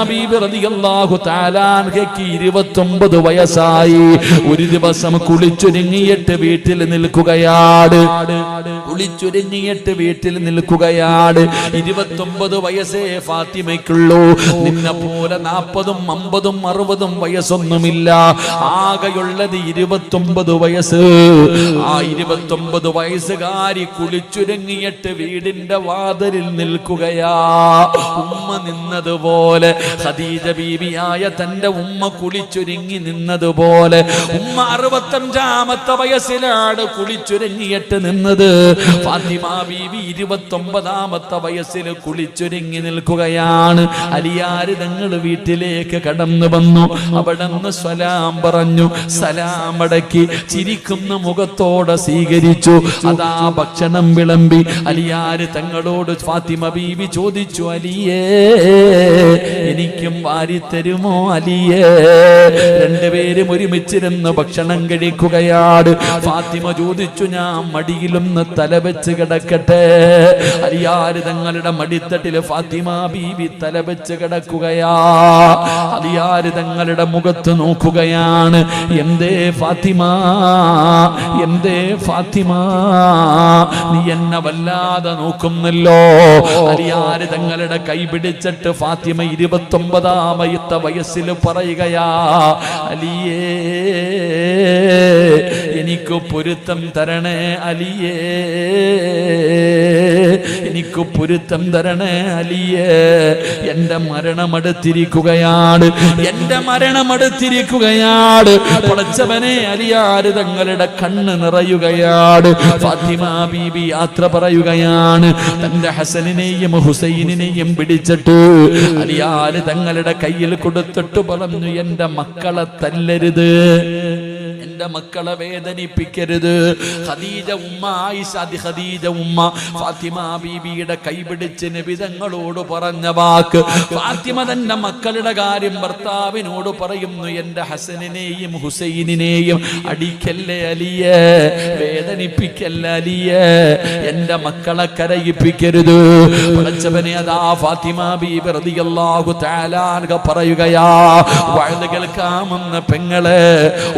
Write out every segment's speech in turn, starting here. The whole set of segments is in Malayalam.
ബീബി റളിയല്ലാഹു തആല അൻഹയ്ക്ക് 29 വയസ്സായി. ഒരു ദിവസം കുളിച്ചൊരുങ്ങിയിട്ട് വീട്ടിൽ നിൽക്കുകയാണ്. 29 വയസ്സേ ഫാത്തിമയ്ക്കുള്ളൂ. നിന്നെ പോലെ 40ഉം 50ഉം 60ഉം വയസ്സൊന്നുമില്ല. ആകെയുള്ളത് 29 വയസ്സ്. ആ 29 വയസ്സുകാരി കുളിച്ചൊരുങ്ങിയിട്ട് വീടിന്റെ വാതിലിൽ നിൽക്കുകയാ. ഉമ്മ നിന്നതുപോലെ, ഖദീജ ബീബിയായ തന്റെ ഉമ്മ കുളിച്ചൊരുങ്ങി നിന്നതുപോലെ ഉമ്മ 65ാമത്തെ വയസ്സിലാണ് കുളിച്ചൊരുങ്ങിയിട്ട് നിന്നത്. ഫാത്തിമ ബീബി 29ാമത്തെ വയസ്സിൽ കുളിച്ചൊരുങ്ങി നിൽക്കുകയാണ്. അലിയാര് തങ്ങൾ വീട്ടിലേക്ക് കടന്നു വന്നു. അവിടെന്ന് സലാം പറഞ്ഞു. സലാം അടക്കി ചിരിക്കുന്ന മുഖത്തോടെ സ്വീകരിച്ചു. അതാ ഭക്ഷണം വിളമ്പി. അലിയാര് തങ്ങളോട് ഫാത്തിമ ബീബി ചോദിച്ചു, അലിയേ എനിക്കും വാരിത്തരുമോ അലിയേ? രണ്ടുപേരും ഒരുമിച്ചിരുന്ന് ഭക്ഷണം കഴിക്കുകയാണ്. ഫാത്തിമ ചോദിച്ചു, ഞാൻ മടിയിലൊന്ന് തലവെച്ച് കിടക്കട്ടെ? അലിയാര് തങ്ങളുടെ മടിത്തട്ടില് ഫാത്തിമ ബീബി തലവെച്ച് കിടക്കുകയാ. അലിയാര് തങ്ങളുടെ മുഖത്ത് നോക്കുകയാണ്. എന്തേ ഫാത്തിമ, എന്തേ ഫാത്തിമ, നീ എന്നെ വല്ലാതെ നോക്കുന്നല്ലോ. അലിയാര് തങ്ങളുടെ കൈ പിടിച്ചിട്ട് ഫാത്തിമ 29ാമത്തെ വയസ്സിൽ പറയുകയാ, അലിയേ എനിക്ക് പൊരുത്തം തരണേ അലിയേ, എനിക്ക് പൊരുത്തം തരണേ അലിയേ. എന്റെ മരണമടുത്തിരിക്കുകയാണ്, എന്റെ മരണമടുത്തിരിക്കുകയാണ്. പടച്ചവനെ, അലിയാര് തങ്ങളുടെ കണ്ണ് നിറയുകയാണ്. ഫാത്തിമ ബീബി യാത്ര പറയുകയാണ്. തന്റെ ഹസനിനെയും ഹുസൈനിനെയും പിടിച്ചിട്ട് അലിയാര് തങ്ങളുടെ കയ്യിൽ കൊടുത്തിട്ട് പറഞ്ഞു, എന്റെ മക്കളെ തല്ലരുത്, എന്റെ മക്കളെ വേദനിപ്പിക്കരുത്. ഖദീജ ഉമ്മ, ആയിഷ ഖദീജ ഉമ്മ ഫാത്തിമ ബീബിയുടെ കൈപിടിച്ച് നബി തങ്ങളോട് പറഞ്ഞ വാക്ക്. ഫാത്തിമ തന്റെ മക്കളുടെ കാര്യം ഭർത്താവിനോട് പറയുന്നു, എന്റെ ഹസനിനെയും ഹുസൈനിനെയും അടിക്കല്ലേ അലിയേ, വേദനിപ്പിക്കല്ലേ അലിയേ, എന്റെ മക്കളെ കരയിപ്പിക്കരുത്. പടച്ചവനെ, അതാ ഫാത്തിമ ബീബി റളിയല്ലാഹു തആല അൻഹ പറയുകയാ, വഅദ് കേൾക്കാമെന്ന പെങ്ങളെ,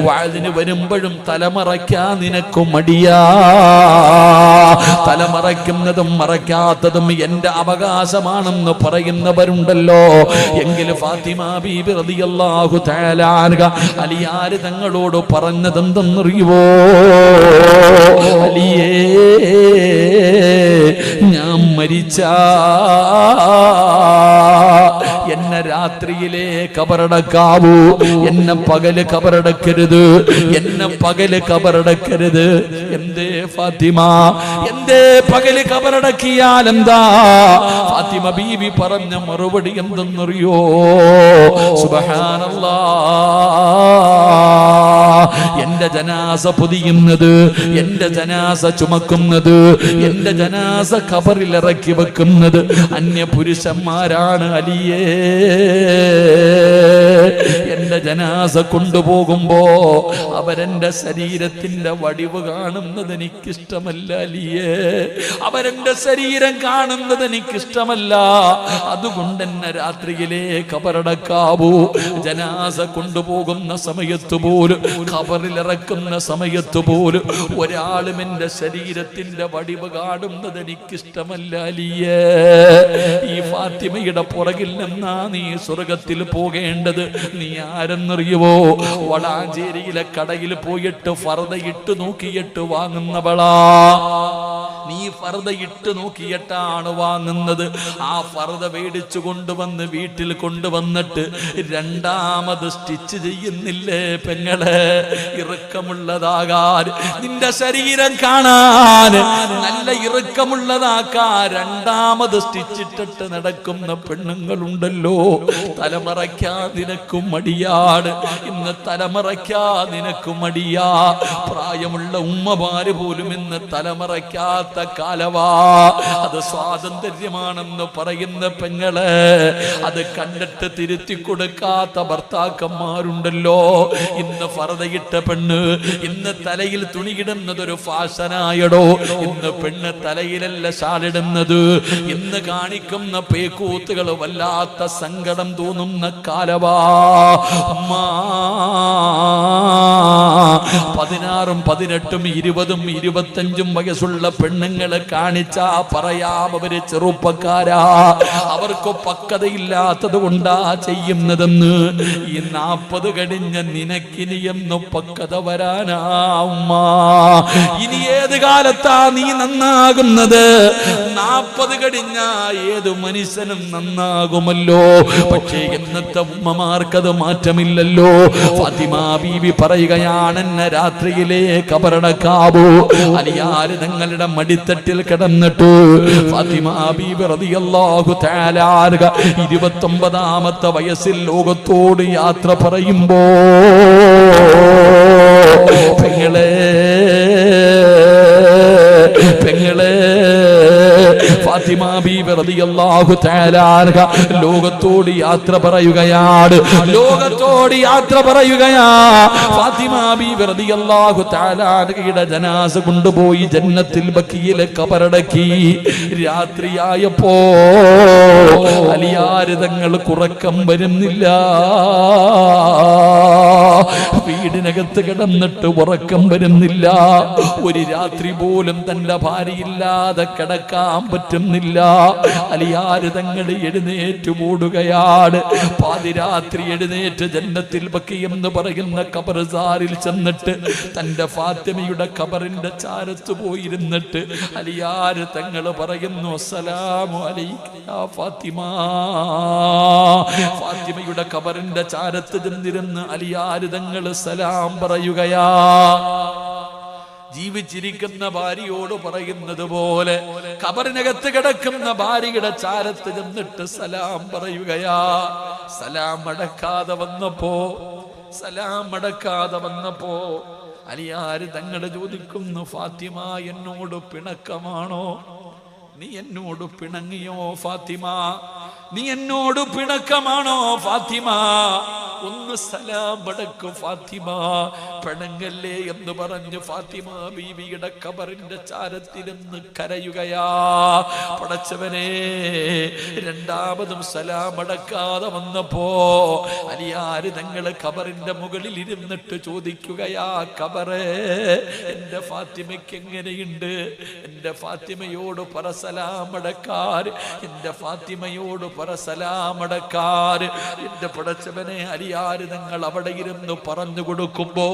വഅദിന് വരുമ്പോഴും തലമറയ്ക്കാൻ നിനക്ക് മടിയാ. തലമറയ്ക്കുന്നതും മറയ്ക്കാത്തതും എന്റെ അവകാശമാണെന്ന് പറയുന്നവരുണ്ടല്ലോ. എങ്കിൽ ഫാത്തിമ ബീബി റളിയല്ലാഹു തആല അൻഹ അലിയാര് തങ്ങളോട് പറഞ്ഞതെന്തെന്നറിയുവോ? അലിയേ, ഞാൻ മരിച്ചാ എന്നെ രാത്രിയിലെ കബറടക്കാവൂ, എന്നെ പകല് കബറടക്കരുത്, എന്നെ പകല് കബറടക്കരുത്. എന്തേ ഫാത്തിമ, എന്തേ പകല് കബറടക്കിയാൽ എന്താ? ഫാത്തിമ ബീബി പറഞ്ഞ മറുപടി എന്തെന്നറിയോ? സുബ്ഹാനല്ലാഹ്, എന്റെ ജനാസ പൊതിയുന്നത്, എന്റെ ജനാസ ചുമക്കുന്നത്, എന്റെ ജനാസ ഖബറിൽ ഇറക്കി വെക്കുന്നത് അന്യ പുരുഷന്മാരാണ് അലിയേ. എന്റെ ജനാസ കൊണ്ടുപോകുമ്പോ അവരെന്റെ ശരീരത്തിന്റെ വടിവ് കാണുന്നത് എനിക്കിഷ്ടമല്ല അലിയേ, അവരെന്റെ ശരീരം കാണുന്നത് എനിക്കിഷ്ടമല്ല. അതുകൊണ്ട് എന്നെ രാത്രിയിലെ ഖബറടക്കാവൂ. ജനാസ കൊണ്ടുപോകുന്ന സമയത്ത് പോലും, ഖബറിലിറക്കുന്ന സമയത്ത് പോലും ഒരാളും എന്റെ ശരീരത്തിന്റെ വടിവ് കാണുന്നത് എനിക്കിഷ്ടമല്ല അലിയേ. ഈ ഫാത്തിമയുടെ പുറകിൽ നിന്നാ നീ സ്വർഗത്തിൽ പോകേണ്ടത്. നീ ആരെന്നറിയുവോ? വളാഞ്ചേരിയിലെ കടയിൽ പോയിട്ട് ഫർദ ഇട്ട് നോക്കിയിട്ട് വാങ്ങുന്നവളാ. നീ ഫർദ ഇട്ട് നോക്കിയിട്ടാണ് വാങ്ങുന്നത്. ആ ഫർദ മേടിച്ചു കൊണ്ടുവന്ന് വീട്ടിൽ കൊണ്ടുവന്നിട്ട് രണ്ടാമത് സ്റ്റിച്ച് ചെയ്യുന്നില്ലേ പെങ്ങളെ? ഇറുക്കമുള്ളതാകാൻ, നിന്റെ ശരീരം കാണാൻ നല്ല ഇറുക്കമുള്ളതാക്കാൻ രണ്ടാമത് സ്റ്റിച്ചിട്ടിട്ട് നടക്കുന്ന പെണ്ണുങ്ങളുണ്ടല്ലോ. തലമറയ്ക്കാ നിനക്കും മടിയാണ്, ഇന്ന് തലമറയ്ക്കാ നിനക്കും മടിയാ. പ്രായമുള്ള ഉമ്മമാര് പോലും ഇന്ന് തലമറയ്ക്കാത്ത കൊടുക്കാത്ത കാലവാ. അത് സ്വാതന്ത്ര്യമാണെന്ന് പറയുന്ന പെങ്ങള്, അത് കണ്ടിട്ട് തിരുത്തി കൊടുക്കാത്ത ഭർത്താക്കന്മാരുണ്ടല്ലോ. ഇന്ന് ഫർദയിട്ട പെണ്ണ്, ഇന്ന് തലയിൽ തുണിയിടുന്നതൊരു ഫാഷനായടോ. ഇന്ന് പെണ്ണ് തലയിലല്ല ഷാളിടുന്നത്. ഇന്ന് കാണിക്കുന്ന പേക്കൂത്തുകൾ വല്ലാത്ത സങ്കടം തോന്നുന്ന കാലവാ. 16, 18, 20, 25 വയസ്സുള്ള പെണ്ണുങ്ങളെ കാണിച്ചാ പറയാം അവര് ചെറുപ്പക്കാരാ, അവർക്ക് പക്വതയില്ലാത്തത് കൊണ്ടാ ചെയ്യുന്നതെന്ന്. ഈ 40 കഴിഞ്ഞ നിനക്കിനിയെന്നു പക്വത വരാനാ ഉമ്മ. ഇനി ഏത് കാലത്താ നീ നന്നാകുന്നത്? 40 കഴിഞ്ഞ ഏത് മനുഷ്യനും നന്നാകുമല്ലോ. പക്ഷേ ഇന്നത്തെ ഉമ്മമാർക്കത് മാറ്റമില്ലല്ലോ. ഫാത്തിമ ബീവി പറയുകയാണ്, എന്നെ രാത്രിയിലെ കബറടക്കാവൂ. അലിയാര് തങ്ങളുടെ മടിത്തട്ടിൽ കിടന്നിട്ട് ഫാത്തിമ ബീവി റളിയല്ലാഹു തആല 29ാമത്തെ വയസ്സിൽ ലോകത്തോട് യാത്ര പറയുമ്പോ പെങ്ങളെ ഫാത്തിമ ബീവി റളിയല്ലാഹു തആല ലോകത്തോട് യാത്ര പറയുകയാണ്. ലോകത്തോട് യാത്ര പറയുകയാ. ഫാത്തിമ ബീവി റളിയല്ലാഹു തആലയുടെ ജനാസ കൊണ്ടുപോയി ജന്നത്തിൽ ബഖീയിലെ ഖബറടക്കി. രാത്രിയായപ്പോ അലിയാര് തങ്ങൾ ഉറക്കം വരുന്നില്ല. വീടിനകത്ത് കിടന്നിട്ട് ഉറക്കം വരുന്നില്ല. ഒരു രാത്രി പോലും തന്റെ ഭാര്യയില്ലാതെ കിടക്കാൻ പറ്റുന്നില്ല. അലിയാര് തങ്ങൾ എഴുന്നേറ്റ് ഓടുകയാണ്. പാതിരാത്രി എഴുന്നേറ്റ് ജന്നത്തിൽ ബഖീ എന്ന് പറയുന്ന ഖബർസാറിൽ ചെന്നിട്ട് തന്റെ ഫാത്തിമയുടെ ഖബറിന്റെ ചാരത്ത് പോയിരുന്നിട്ട് അലിയാര് തങ്ങൾ പറയുന്നു, അസ്സലാമു അലൈക യാ ഫാത്തിമ. ഫാത്തിമയുടെ ഖബറിന്റെ ചാരത്ത് ചെന്നിരുന്ന് അലിയാര് തങ്ങൾ സലാം പറയുകയാ. ജീവിച്ചിരിക്കുന്ന ഭാര്യയോട് പറയുന്നത് പോലെ ഖബറിനകത്ത് കിടക്കുന്ന ഭാര്യയുടെ ചാരത്ത് ചെന്നിട്ട് സലാം പറയുകയാ. സലാം അടക്കാതെ വന്നപ്പോ അലിയാര് തങ്ങൾ ചോദിക്കുന്നു, ഫാത്തിമ എന്നോട് പിണക്കമാണോ? നീ എന്നോട് പിണങ്ങിയോ ഫാത്തിമ? നീ എന്നോട് പിണക്കമാണോ ഫാത്തിമ? ഒന്ന് സലാം അടക്കു ഫാത്തിമ, പിണങ്ങല്ലേ എന്ന് പറഞ്ഞ് ഫാത്തിമ ബീവിയുടെ ഖബറിന്റെ ചാരത്തിരുന്ന് കരയുകയാ. പടച്ചവനെ, രണ്ടാമതും സലാം അടക്കാതെ വന്നപ്പോ അലിയാര് തങ്ങള് ഖബറിന്റെ മുകളിൽ ഇരുന്നിട്ട് ചോദിക്കുകയാ, ഖബറേ എന്റെ ഫാത്തിമയ്ക്ക് എങ്ങനെയുണ്ട്? എന്റെ ഫാത്തിമയോട് പറ സലാം അടക്കാർ, എന്റെ ഫാത്തിമയോട് പറ സലാം അടക്കാർ. എന്റെ പടച്ചവനെ, അലിയാര് നിങ്ങൾ അവിടെ ഇരുന്ന് പറഞ്ഞു കൊടുക്കുമ്പോ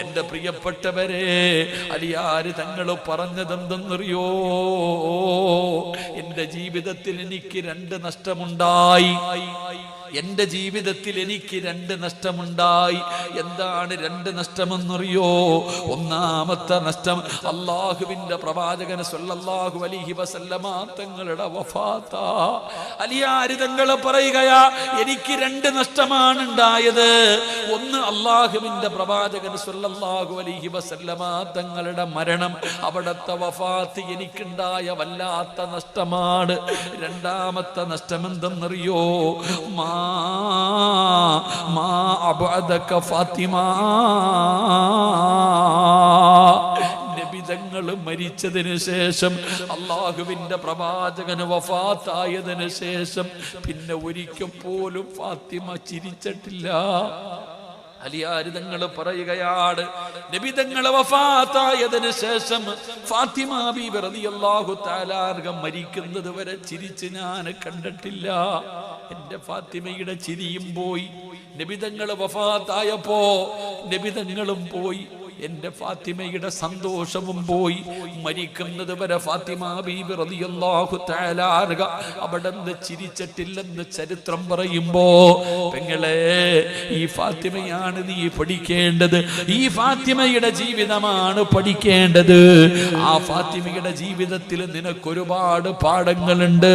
എന്റെ പ്രിയപ്പെട്ടവരെ, അലിയാര് തങ്ങൾ പറഞ്ഞതെന്തെന്നറിയോ? എന്റെ ജീവിതത്തിൽ എനിക്ക് 2 നഷ്ടമുണ്ടായി. എന്റെ ജീവിതത്തിൽ എനിക്ക് 2 നഷ്ടമുണ്ടായി. എന്താണ് 2 നഷ്ടമെന്നറിയോ? ഒന്നാമത്തെ നഷ്ടം അല്ലാഹുവിന്റെ പ്രവാചകൻ സ്വല്ലല്ലാഹു അലൈഹി വസല്ലമ തങ്ങളുടെ വഫാത്താ. അലിയാര് തങ്ങൾ പറയുകയാ, എനിക്ക് 2 നഷ്ടമാണ് ഉണ്ടായത്. ഒന്ന്, അല്ലാഹുവിന്റെ പ്രവാചകൻ സ്വല്ലല്ലാഹു അലൈഹി വസല്ലമ തങ്ങളുടെ മരണം, അവിടത്തെ വഫാത്ത് എനിക്കുണ്ടായ വല്ലാത്ത നഷ്ടമാണ്. രണ്ടാമത്തെ നഷ്ടം എന്തെന്നറിയോ? ഫാത്തിമ, നബിതങ്ങൾ മരിച്ചതിന് ശേഷം, അല്ലാഹുവിന്റെ പ്രവാചകന് വഫാത്തായതിനു ശേഷം പിന്നെ ഒരിക്കൽ പോലും ഫാത്തിമ ചിരിച്ചിട്ടില്ല. അലിയാര് തങ്ങൾ പറയുകയാണ്, നബി തങ്ങൾ വഫാത്തായതിനു ശേഷം ഫാത്തിമ ബീവി റളിയല്ലാഹു തആല അൻഹ മരിക്കുന്നത് വരെ ചിരിച്ച് ഞാൻ കണ്ടിട്ടില്ല. എന്റെ ഫാത്തിമയുടെ ചിരിയും പോയി. നബി തങ്ങൾ വഫാത്തായപ്പോ നബി തങ്ങളും പോയി. എന്റെ ഫാത്തിമയുടെ സന്തോഷവും പോയി. മരിക്കുന്നത് വരെ ഫാത്തിമ ബീബി റളിയല്ലാഹു തആല അൻഹ അവിടുന്ന് ചിരിച്ചിട്ടില്ലെന്ന് ചരിത്രം പറയുമ്പോ, പെങ്ങളെ, ഈ ഫാത്തിമയാണ് നീ പഠിക്കേണ്ടത്. ഈ ഫാത്തിമയുടെ ജീവിതമാണ് പഠിക്കേണ്ടത്. ആ ഫാത്തിമയുടെ ജീവിതത്തിൽ നിനക്കൊരുപാട് പാഠങ്ങളുണ്ട്.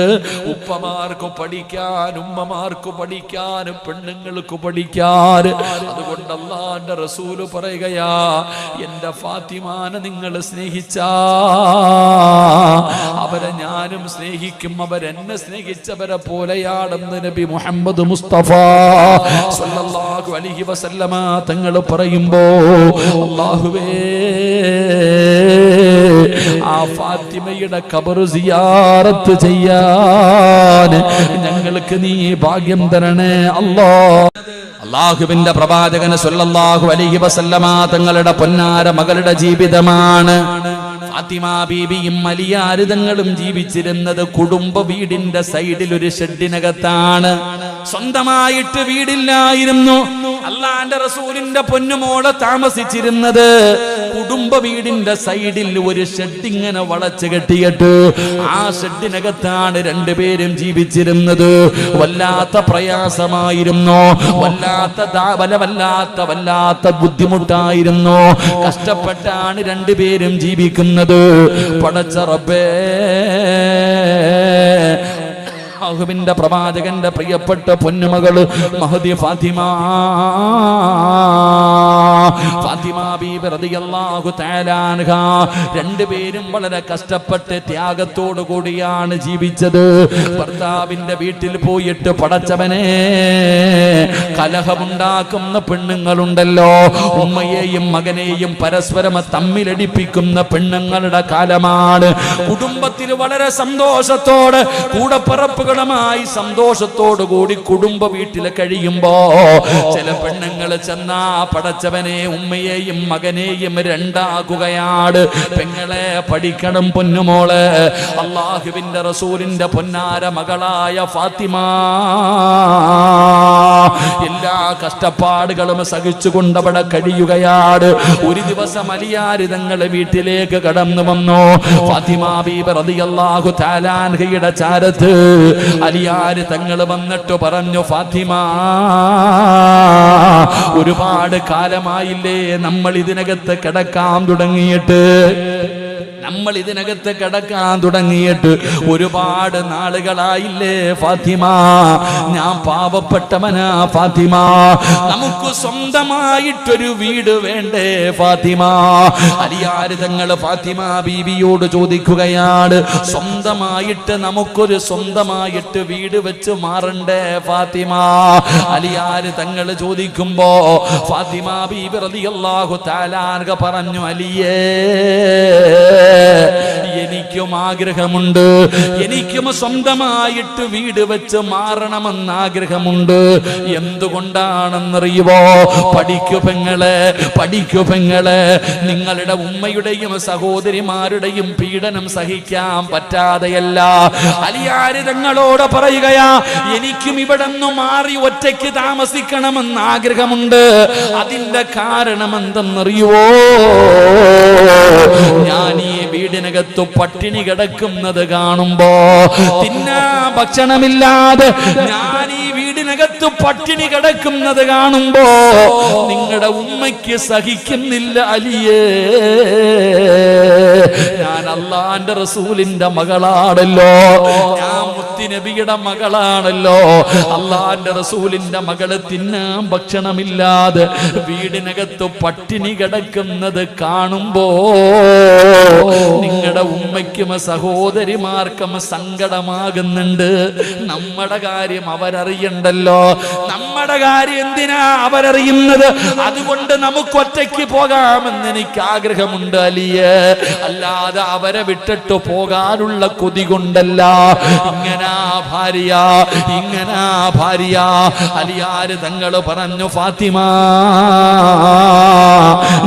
ഉപ്പമാർക്ക് പഠിക്കാൻ, ഉമ്മമാർക്ക് പഠിക്കാൻ, പെണ്ണുങ്ങൾക്ക് പഠിക്കാൻ. അതുകൊണ്ട് അല്ലാഹുവിന്റെ റസൂല് പറയുകയാ, എന്റെ ഫാത്തിമാനെ നിങ്ങൾ സ്നേഹിച്ച അവരെ ഞാനും സ്നേഹിക്കും, അവരെന്നെ സ്നേഹിച്ചവരെ പോലെയാണെന്ന് നബി മുഹമ്മദ് മുസ്തഫ സല്ലല്ലാഹു അലൈഹി വസല്ലമ തങ്ങൾ പറയുമ്പോ അല്ലാഹുവേ ആ ഫാത്തിമയുടെ ഖബർ സിയാറത്ത് ചെയ്യാൻ ഞങ്ങൾക്ക് നീ ഭാഗ്യം തരണേ അല്ലാഹ്. അല്ലാഹുവിന്റെ പ്രവാചകൻ സല്ലല്ലാഹു അലൈഹി വസല്ലമ തങ്ങളുടെ പൊന്നാര മകളുടെ ജീവിതമാണ്. ഫാത്തിമ ബീബിയും അലിയാർ തങ്ങളും ജീവിച്ചിരുന്നത് കുടുംബ വീടിന്റെ സൈഡിൽ ഒരു ഷെഡിനകത്താണ്. സ്വന്തമായിട്ട് വീടില്ലായിരുന്നു. അള്ളാന്റെ റസൂലിന്റെ പൊന്നുമോളെ താമസിച്ചിരുന്നത് കുടുംബ വീടിന്റെ സൈഡിൽ ഒരു ഷെഡ് ഇങ്ങനെ വളച്ചു കെട്ടിയിട്ട് ആ ഷെഡിനകത്താണ് രണ്ടുപേരും ജീവിച്ചിരുന്നത്. വല്ലാത്ത പ്രയാസമായിരുന്നു, വല്ലാത്ത ബുദ്ധിമുട്ടായിരുന്നു. കഷ്ടപ്പെട്ടാണ് രണ്ടുപേരും ജീവിക്കുന്നത്. പടച്ച റബ്ബേ, അല്ലാഹുവിന്റെ പ്രവാചകന്റെ പ്രിയപ്പെട്ട പൊന്നുമകള് മഹദി ഫാത്തിമ ബീബി റളിയല്ലാഹു തആല അൻഹ രണ്ടുപേരും വളരെ കഷ്ടപ്പെട്ട് ത്യാഗത്തോടു കൂടിയാണ് ജീവിച്ചത്. ഭർത്താവിന്റെ വീട്ടിൽ പോയിട്ട് പടച്ചവനെ കലഹമുണ്ടാക്കുന്ന പെണ്ണുങ്ങളുണ്ടല്ലോ, ഉമ്മയെയും മകനെയും പരസ്പരം തമ്മിലടിപ്പിക്കുന്ന പെണ്ണുങ്ങളുടെ കാലമാണ്. കുടുംബത്തിൽ വളരെ സന്തോഷത്തോടെ കൂടപ്പിറപ്പുകളുമായി സന്തോഷത്തോടു കൂടി കുടുംബ വീട്ടിൽ കഴിയുമ്പോ ചില പെണ്ണുങ്ങൾ ചെന്നാ പടച്ചവനെ ഉമ്മയെയും മകനെയും രണ്ടാകുകയാണ്. പെങ്ങളെ പഠിക്കണം പൊന്നുമോള്, അല്ലാഹുവിന്റെ റസൂലിന്റെ പൊന്നാര മകളായ ഫാത്തിമ എല്ലാ കഷ്ടപ്പാടുകളും സഹിച്ചുകൊണ്ട് അവിടെ കഴിയുകയാണ്. ഒരു ദിവസം അലിയാർ തങ്ങളെ വീട്ടിലേക്ക് കടന്നു വന്നു. ഫാത്തിമ ബീബി റളിയല്ലാഹു തആല അൻഹയുടെ ചാരത്ത് അലിയാർ തങ്ങൾ വന്നിട്ട് പറഞ്ഞു, ഫാത്തിമ ഒരുപാട് കാലമായില്ലേ നമ്മൾ ഇതിനകത്ത് കിടക്കാൻ തുടങ്ങിയിട്ട് ഒരുപാട് നാളുകളായില്ലേ ഫാത്തിമ, ഞാൻ പാവപ്പെട്ടവനാ ഫാത്തിമ, നമുക്ക് സ്വന്തമായിട്ടൊരു വീട് വേണ്ടേ ഫാത്തിമ. അലിയാർ തങ്ങൾ ഫാത്തിമ ബീവിയോട് ചോദിക്കുകയാണ്, സ്വന്തമായിട്ട് വീട് വെച്ച് മാറണ്ടേ ഫാത്തിമ? അലിയാർ തങ്ങൾ ചോദിക്കുമ്പോ ഫാത്തിമ ബീബി റളിയല്ലാഹു തആല അൻഹ പറഞ്ഞു, അലിയേ എനിക്കും ആഗ്രഹമുണ്ട്, എനിക്കും സ്വന്തമായിട്ട് വീട് വെച്ച് മാറണമെന്ന് ആഗ്രഹമുണ്ട്. എന്തുകൊണ്ടാണെന്നറിയുവോ? പഠിക്കു പെങ്ങളെ, നിങ്ങളുടെ ഉമ്മയുടെയും സഹോദരിമാരുടെയും പീഡനം സഹിക്കാൻ പറ്റാതെയല്ല അലിയാർ തങ്ങളോട് പറയുകയാ, എനിക്കും ഇവിടെ നിന്ന് മാറി ഒറ്റയ്ക്ക് താമസിക്കണമെന്ന് ആഗ്രഹമുണ്ട്. അതിന്റെ കാരണം എന്തെന്നറിയുവോ? ഞാൻ ഈ വീടിനകത്ത് പട്ടിണി കിടക്കുന്നത് കാണുമ്പോ, തിന്നാ ഭക്ഷണമില്ലാതെ ഞാൻ ഈ വീടിനകത്ത് പട്ടിണി കിടക്കുന്നത് കാണുമ്പോ നിങ്ങളുടെ ഉമ്മയ്ക്ക് സഹിക്കുന്നില്ല അലിയേ. ഞാൻ അല്ലാഹുവിന്റെ റസൂലിന്റെ മകളാണല്ലോ, ഞാൻ മുത്തുനബിയുടെ മകളാണല്ലോ. അല്ലാഹുവിന്റെ റസൂലിന്റെ മകള് തിന്നാൻ ഭക്ഷണമില്ലാതെ വീടിനകത്ത് പട്ടിണി കിടക്കുന്നത് കാണുമ്പോ നിങ്ങളുടെ ഉമ്മയ്ക്കും സഹോദരിമാർക്കും സങ്കടമാകുന്നുണ്ട്. നമ്മുടെ കാര്യം അവരറിയണ്ടല്ലോ, നമ്മുടെ കാര്യം എന്തിനാ അവരറിയുന്നത്? അതുകൊണ്ട് നമുക്ക് ഒറ്റയ്ക്ക് പോകാമെന്ന് എനിക്ക് ആഗ്രഹമുണ്ട് അലിയേ, അല്ലാതെ അവരെ വിട്ടിട്ട് പോകാനുള്ള കൊതി കൊണ്ടല്ല. ഇങ്ങനാ ഭാര്യ അലിയാർ തങ്ങൾ പറഞ്ഞു, ഫാത്തിമ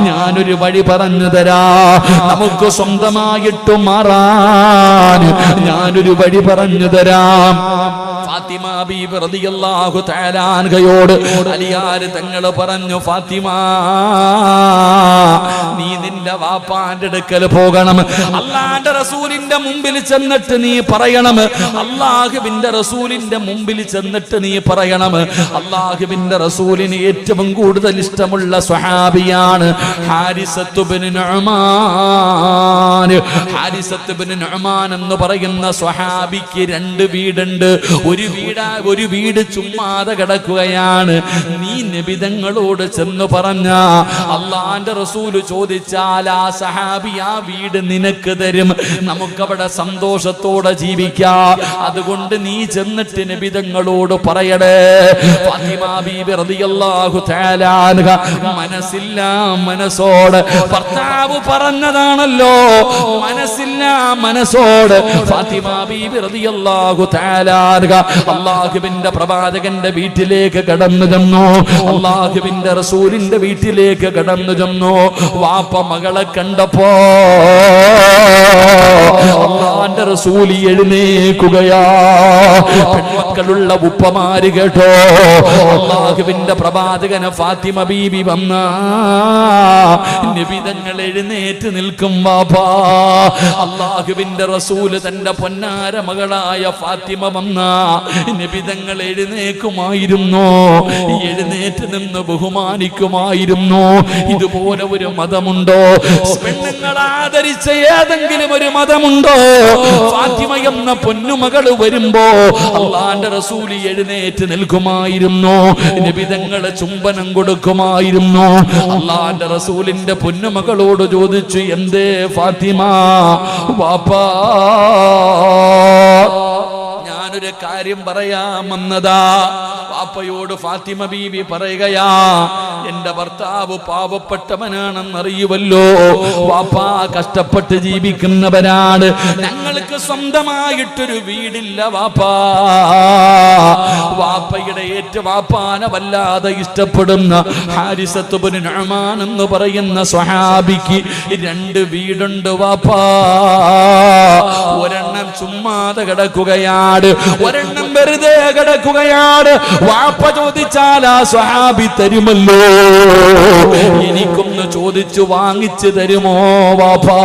ഞാനൊരു വഴി പറഞ്ഞു തരാ, നമുക്ക് സ്വന്തമായിട്ട് മാറാൻ ഞാനൊരു വഴി പറഞ്ഞു തരാം. ഫാത്തിമ ബീബി റളിയല്ലാഹു തആല അൻഹയോട് അലിയാർ തങ്ങൾ പറഞ്ഞു, ഫാത്തിമ നീ നിന്റെ വാപ്പാന്റെ അടുക്കൽ പോകണം. അല്ലാഹുവിന്റെ റസൂലിന്റെ മുമ്പിൽ ചെന്നിട്ട് നീ പറയണം, അല്ലാഹുവിന്റെ റസൂലിന്റെ മുമ്പിൽ ചെന്നിട്ട് നീ പറയണം, അല്ലാഹുവിന്റെ റസൂലിന് ഏറ്റവും കൂടുതൽ ഇഷ്ടമുള്ള സ്വഹാബിയാണ് ഹാരിസത്ത് ഇബ്നു നുഅ്മാൻ എന്ന് പറയുന്ന സ്വഹാബിക്ക് രണ്ട് വീടുണ്ട്. ഒരു ഒരു വീട് ചുമ്മാതെ കിടക്കുകയാണ്. നീ നബിതങ്ങളോട് ചെന്ന് പറഞ്ഞ അള്ളാന്റെ റസൂല് ചോദിച്ചാൽ ആ സഹാബി ആ വീട് നിനക്ക് തരും, നമുക്കവിടെ സന്തോഷത്തോടെ ജീവിക്കാം. അതുകൊണ്ട് നീ ചെന്നിട്ട് നബിതങ്ങളോട് പറയടേ. ഫാത്തിമ ബീബി റളിയല്ലാഹു തആല അൻഹ മനസ്സില്ല മനസ്സോട് ഭർത്താവ് പറഞ്ഞതാണല്ലോ, മനസ്സില്ല മനസ്സോട് ഫാത്തിമ ബീബി റളിയല്ലാഹു തആല അൻഹ അല്ലാഹുവിന്റെ പ്രവാചകന്റെ വീട്ടിലേക്ക് കടന്നു ചെന്നു. അല്ലാഹുവിന്റെ റസൂലിന്റെ വീട്ടിലേക്ക് കടന്നു ചെന്നു. വാപ്പ മകളെ കണ്ടപ്പോ അല്ലാഹുവിന്റെ റസൂൽ എഴുന്നേൽക്കുകയാ. പെൺമക്കളുള്ള ഉപ്പമാര് കേട്ടോ, അല്ലാഹുവിന്റെ പ്രവാചകന് ഫാത്തിമ ബീബി വന്ന നബിതങ്ങൾ എഴുന്നേറ്റ് നിൽക്കും. വാപ്പാ, അല്ലാഹുവിന്റെ റസൂല് തന്റെ പൊന്നാര മകളായ ഫാത്തിമ വന്ന നബിതങ്ങൾ എഴുന്നേക്കുമായിരുന്നു, എഴുന്നേറ്റ് നിന്ന് ബഹുമാനിക്കുമായിരുന്നു. ഇതുപോലെ ഒരു മതമുണ്ടോ? പെണ്ണുങ്ങൾ ആദരിച്ച ഏതെങ്കിലും ഒരു മതമുണ്ടോ? ഫാത്തിമ എന്ന പൊന്നുമകള് വരുമ്പോ അള്ളാന്റെ റസൂല് എഴുന്നേറ്റ് നിൽക്കുമായിരുന്നു, നബിതങ്ങളെ ചുംബനം കൊടുക്കുമായിരുന്നു. അള്ളാന്റെ റസൂലിന്റെ പൊന്നുമകളോട് ചോദിച്ചു, എന്തേ ഫാത്തിമ? വാപ്പാ, ഞാനൊരു കാര്യം പറയാമെന്നതാ. വാപ്പയോട് ഫാത്തിമ ബീബി പറയുകയാ, എന്റെ ഭർത്താവ് പാവപ്പെട്ടവനാണെന്നറിയുമല്ലോ, വാപ്പാ കഷ്ടപ്പെട്ട് ജീവിക്കുന്നവരാണ്, ഞങ്ങൾക്ക് സ്വന്തമായിട്ടൊരു വീടില്ല വാപ്പാ. വാപ്പയുടെ വാപ്പാനെ വല്ലാതെ ഇഷ്ടപ്പെടുന്ന ഹാരിസത്ത് ഇബ്നു നുഅ്മാൻ എന്ന് പറയുന്ന സ്വഹാബിക്ക് 2 വീടുണ്ട് വാപ്പാ. ഒരെണ്ണം ചുമ്മാതെ കിടക്കുകയാണ്, ഒരെണ്ണം വെറുതെ കിടക്കുകയാണ്. വാപ്പ ചോദിച്ചാൽ ആ സ്വഹാബി തരുമല്ലോ, എനിക്കൊന്ന് ചോദിച്ചു വാങ്ങിച്ചു തരുമോ വാപ്പാ?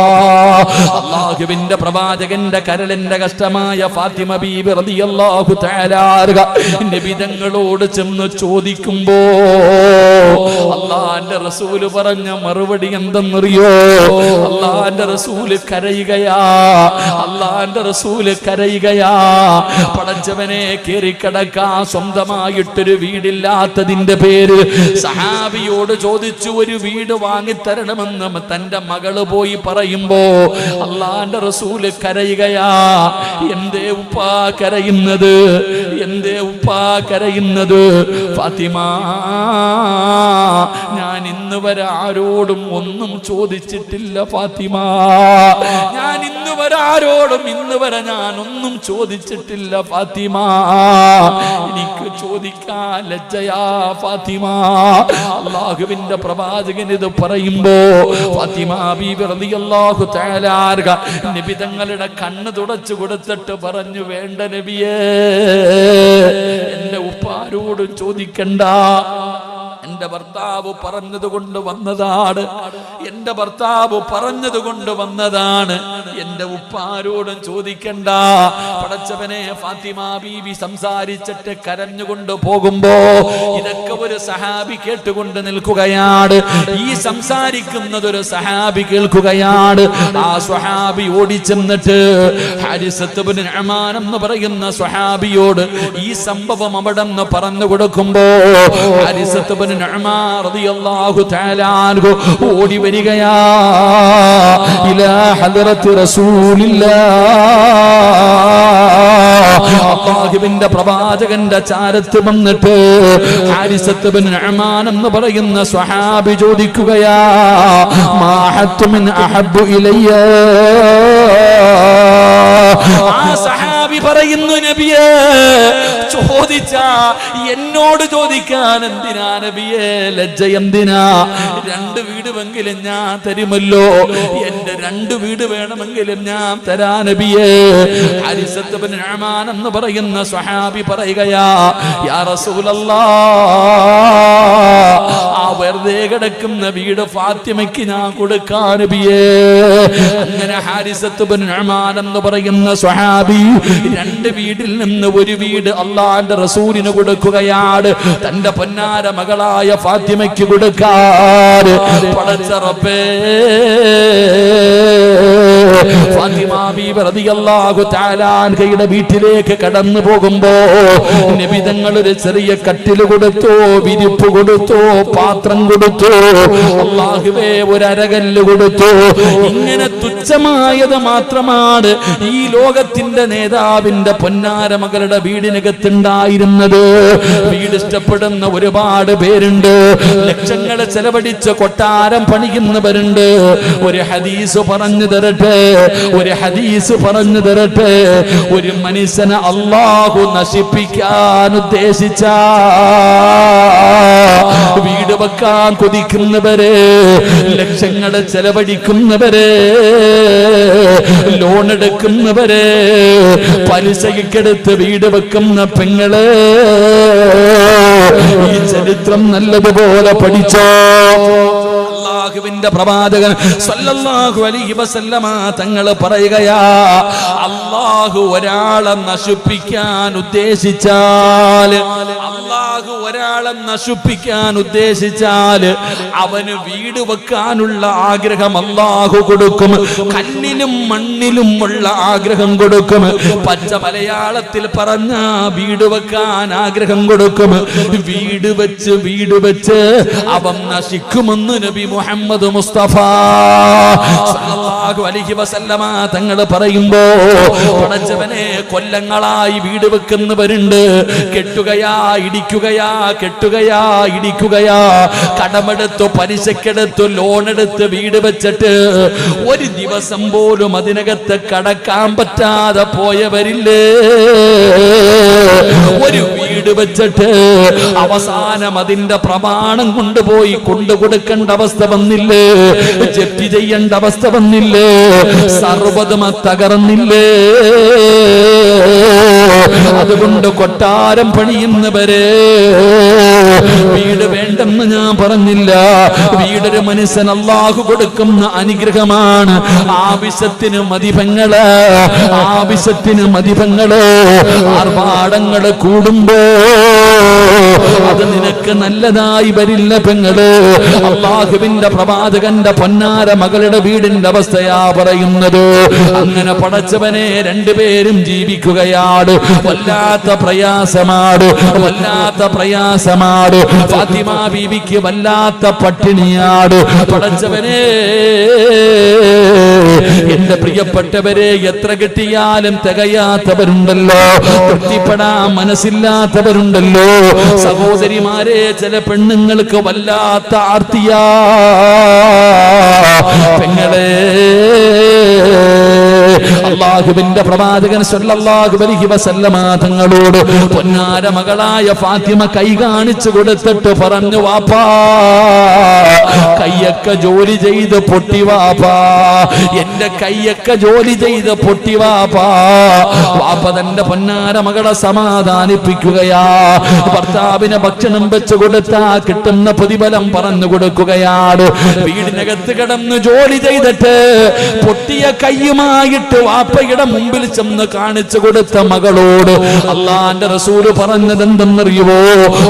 അല്ലാഹുവിന്റെ പ്രവാചകന്റെ കരളിന്റെ കഷ്ടമായ ഫാത്തിമ ബീബി റളിയല്ലാഹു തആല അൻഹ നബിതങ്ങളോട് ചെന്ന് ചോദിക്കുമ്പോ അല്ലാഹുവിന്റെ റസൂല് പറഞ്ഞ മറുപടി എന്തെന്നറിയോ? അല്ലാഹുവിന്റെ റസൂല് കരയുകയാ, അല്ലാഹുവിന്റെ റസൂല് കരയുകയാ. പടച്ചവനെ, കേറിക്കടക്കാൻ സ്വന്തമായിട്ടൊരു വീടില്ലാത്തതിന്റെ പേര് സഹാബിയോട് ചോദിച്ചു ഒരു വീട് വാങ്ങിത്തരണമെന്ന് തന്റെ മകള് പോയി പറയുമ്പോ അള്ളാന്റെ റസൂല് കരയുകയാ. എന്തേ ഉപ്പാ കരയുന്നത്? എന്തേ ഉപ്പാ കരയുന്നത്? ഫാത്തിമ, ഞാൻ ഇന്ന് വരെ ആരോടും ഒന്നും ചോദിച്ചിട്ടില്ല ഫാത്തിമ. ഞാൻ ഇന്ന് വരെ ആരോടും ഞാൻ ഒന്നും ചോദിച്ചിട്ടില്ല ഫാത്തിമ. എനിക്ക് ചോദിക്കാൻ ലജ്ജയാ ഫാത്തിമ. അല്ലാഹുവിന്റെ പ്രവാചകൻ ഇത് പറയുമ്പോ ഫാത്തിമ ബീബി റളിയല്ലാഹു തആല അൻഹ നബി തങ്ങളുടെ കണ്ണ് തുടച്ചു കൊടുത്തിട്ട് പറഞ്ഞു, വേണ്ട നബിയേ, എന്റെ ഉപ്പാരോടും ചോദിക്കണ്ട, എന്റെ ഭർത്താവ് പറഞ്ഞത് കൊണ്ട് വന്നതാണ്, എന്റെ ഭർത്താവ് പറഞ്ഞത് കൊണ്ട് വന്നതാണ്, എന്റെ ഉപ്പാരോടും ചോദിക്കണ്ട. പടച്ചവനെ, ഫാത്തിമ ബീബി സംസാരിച്ചിട്ട് കരഞ്ഞുകൊണ്ട് പോകുമ്പോ ഇതൊക്കെ ഒരു സഹാബി കേട്ടുകൊണ്ട് നിൽക്കുകയാണ്. ഈ സംസാരിക്കുന്നത് ഒരു സഹാബി കേൾക്കുകയാണ്. ആ സ്വഹാബി ഓടിച്ചെന്നിട്ട് ഹാരിസത്ത് ഇബ്നു നുഅ്മാൻ എന്ന് പറയുന്ന സ്വഹാബിയോട് ഈ സംഭവം അവിടെ നിന്ന് പറഞ്ഞു കൊടുക്കുമ്പോ ഹാരിസത്ത് ഇബ്നു നുഅ്മാൻ റളിയല്ലാഹു തആല അൻഹു ഓടി വരികയാ ഇലാ ഹദ്റത്തി റസൂലില്ലാഹ്. അല്ലാഹുവിന്റെ പ്രവാചകന്റെ ചാരത്ത് വന്നിട്ട് ഹാരിസത്ത് ഇബ്നു നുഅ്മാൻ എന്ന് പറയുന്ന സ്വഹാബി ചോദിക്കുകയാ, മാ ഹത്തു മിൻ അഹബ്ബു ഇലയ്യ. ആ സഹാബി പറയുന്നു, നബിയേ, ചോദിച്ച എന്നോട് ചോദിക്കാൻ എന്തിനാ നബിയേ, ലജ്ജ എന്തിനാ? 2 വീടുമെങ്കിലും ഞാൻ തരുമല്ലോ, എന്റെ 2 വീട് വേണമെങ്കിലും ഞാൻ തരാ നബിയേ. ഹാരിസത്ത് ഇബ്നു നുഅ്മാൻ എന്ന് പറയുന്ന സ്വഹാബി പറയുകയാ, യാ റസൂലല്ലാഹ്, ആ വെറുതെ കിടക്കുന്ന വീട് ഫാത്തിമയ്ക്ക് ഞാൻ കൊടുക്കാൻ നബിയേ. അങ്ങനെ ഹാരിസത്ത് ഇബ്നു നുഅ്മാൻ എന്ന് പറയുന്ന സ്വഹാബി 2 വീടിൽ നിന്ന് 1 വീട് അല്ലാഹുവിന്റെ റസൂലിന് കൊടുക്കുകയാണ്, തന്റെ പൊന്നാര മകളായ ഫാത്തിമയ്ക്ക് കൊടുക്കാൻ. പടച്ച റബ്ബേ, ഫാത്തിമ ബീവി റളിയല്ലാഹു തആല അൻഹയുടെ വീട്ടിലേക്ക് കടന്നു പോകുമ്പോ നബി തങ്ങൾ ഒരു ചെറിയ കട്ടിൽ കൊടുത്തു, വിരിപ്പ് കൊടുത്തു, പാത്രം കൊടുത്തു, അല്ലാഹുവേ ഒരു അരകല്ല് കൊടുത്തു. ഇങ്ങനെ തുച്ഛമായത് മാത്രമാണ് ഈ ലോകത്തിന്റെ നേതാവിന്റെ പൊന്നാര മകളുടെ വീടിനകത്തുണ്ടായിരുന്നത്. വീട് ഇഷ്ടപ്പെടുന്ന ഒരുപാട് പേരുണ്ട്, ലക്ഷങ്ങൾ ചെലവഴിച്ച് കൊട്ടാരം പണിയുന്നവരുണ്ട്. ഒരു ഹദീസ് പറഞ്ഞു തരട്ടെ, ഒരു ഹദീസ് പറഞ്ഞു തരട്ടെ. ഒരു മനുഷ്യനെ അല്ലാഹു നശിപ്പിക്കാൻ ഉദ്ദേശിച്ച വീട് വെക്കാൻ കൊതിക്കുന്നവരെ, ലക്ഷങ്ങൾ ചെലവഴിക്കുന്നവരെ, ലോൺ എടുക്കുന്നവരെ, പലിശയ്ക്കെടുത്ത് വീട് വെക്കുന്ന പെങ്ങളെ, ഈ ചരിത്രം നല്ലതുപോലെ പഠിച്ചോ. അല്ലാഹുവിന്റെ പ്രവാചകൻ സല്ലല്ലാഹു അലൈഹി വസല്ലമ തങ്ങൾ പറയുകയാ, അല്ലാഹു ഒരാളെ നശിപ്പിക്കാൻ ഉദ്ദേശിച്ചാൽ, അല്ലാഹു ഒരാളെ നശിപ്പിക്കാൻ ഉദ്ദേശിച്ചാൽ അവന് വീട് വെക്കാനുള്ള ആഗ്രഹം അല്ലാഹു കൊടുക്കും. കല്ലിലും മണ്ണിലും ഉള്ള ആഗ്രഹം കൊടുക്കും. പച്ച മലയാളത്തിൽ പറഞ്ഞ വീട് വെക്കാൻ ആഗ്രഹം കൊടുക്കും. വീട് വെച്ച് അവൻ നശിക്കുമെന്ന് നബി മുഹമ്മദ് മുസ്തഫ സല്ലല്ലാഹു അലൈഹി വസല്ലമ തങ്ങൾ പറയുമ്പോ, പടച്ചവനെ കൊല്ലങ്ങളായി വീട് വെക്കുന്നവരുണ്ട്. കെട്ടുകയാ ഇടിക്കുകയാ, കെട്ടുകയാ ഇടിക്കുകയാ, കടമെടുത്തു, പലിശക്കെടുത്തു, ലോണെടുത്ത് വീട് വെച്ചിട്ട് ഒരു ദിവസം പോലും അതിനകത്ത് കടക്കാൻ പറ്റാതെ പോയവരില്ലേ? ഒരു വീട് വെച്ചിട്ട് അവസാനം അതിന്റെ പ്രമാണം കൊണ്ടുപോയി കൊണ്ടുകൊടുക്കേണ്ട അവസ്ഥ വന്നില്ലേ? ജപ്തി ചെയ്യേണ്ട അവസ്ഥ വന്നില്ലേ? സർവ്വതും തകർന്നില്ലേ? അതുകൊണ്ട് കൊട്ടാരം പണിയുന്നവരെ, വീട് വേണ്ടെന്ന് ഞാൻ പറഞ്ഞില്ല. വീടൊരു മനുഷ്യൻ അല്ലാഹു കൊടുക്കുന്ന അനുഗ്രഹമാണ്. ആവശ്യത്തിന് മതിപങ്ങള്, ആവശ്യത്തിന് മതിപങ്ങള്. ആർഭാടങ്ങള് കൂടുമ്പോ അത് നിനക്ക് നല്ലതായി വരില്ല പെങ്ങള്. അല്ലാഹുവിന്റെ പ്രവാചകന്റെ പൊന്നാര മകളുടെ വീടിന്റെ അവസ്ഥയാ പറയുന്നത്. അങ്ങനെ പടച്ചവനെ രണ്ടുപേരും ജീവിക്കുകയാണ്. വല്ലാത്ത പ്രയാസമാണ്, വല്ലാത്ത പ്രയാസമാണ്. ഫാത്തിമ ബീവിക്ക് വല്ലാത്ത പട്ടിണിയാണ്. പടച്ചവനെ, എന്റെ പ്രിയപ്പെട്ടവരെ, എത്ര കിട്ടിയാലും തികയാത്തവരുണ്ടല്ലോ, തൃപ്തിപ്പെടാൻ മനസ്സില്ലാത്തവരുണ്ടല്ലോ. സഹോദരിമാരെ, ചില പെണ്ണുങ്ങൾക്ക് വല്ലാത്ത ആർത്തിയാ. പെങ്ങളെ, അല്ലാഹുവിന്റെ പ്രവാചകൻ സല്ലല്ലാഹു അലൈഹി വസല്ലമ തങ്ങളോട് പൊന്നാര മകളായ ഫാത്തിമ കൈ കാണിച്ചു കൊടുത്തിട്ട് പറഞ്ഞു, വാപ്പാ കയ്യൊക്കെ ജോലി ചെയ്ത് പൊട്ടി വാപ്പാ, എന്റെ കയ്യൊക്കെ ജോലി ചെയ്ത് പൊട്ടി വാപ്പാ. വാപ്പ തന്റെ പൊന്നാര മകളെ സമാധാനിപ്പിക്കുകയാ. ഭർത്താവിന് ഭക്ഷണം വെച്ചു കൊടുത്താ കിട്ടുന്ന പ്രതിഫലം പറഞ്ഞു കൊടുക്കുകയാണ്. വീടിനകത്ത് കിടന്ന് ജോലി ചെയ്തിട്ട് പൊട്ടിയ കയ്യുമായിട്ട് വാപ്പയുടെ മുമ്പിൽ ചെന്ന് കാണിച്ചു കൊടുത്ത മകളോട് അള്ളാന്റെ റസൂല് പറഞ്ഞത് എന്തെന്നറിയുവോ?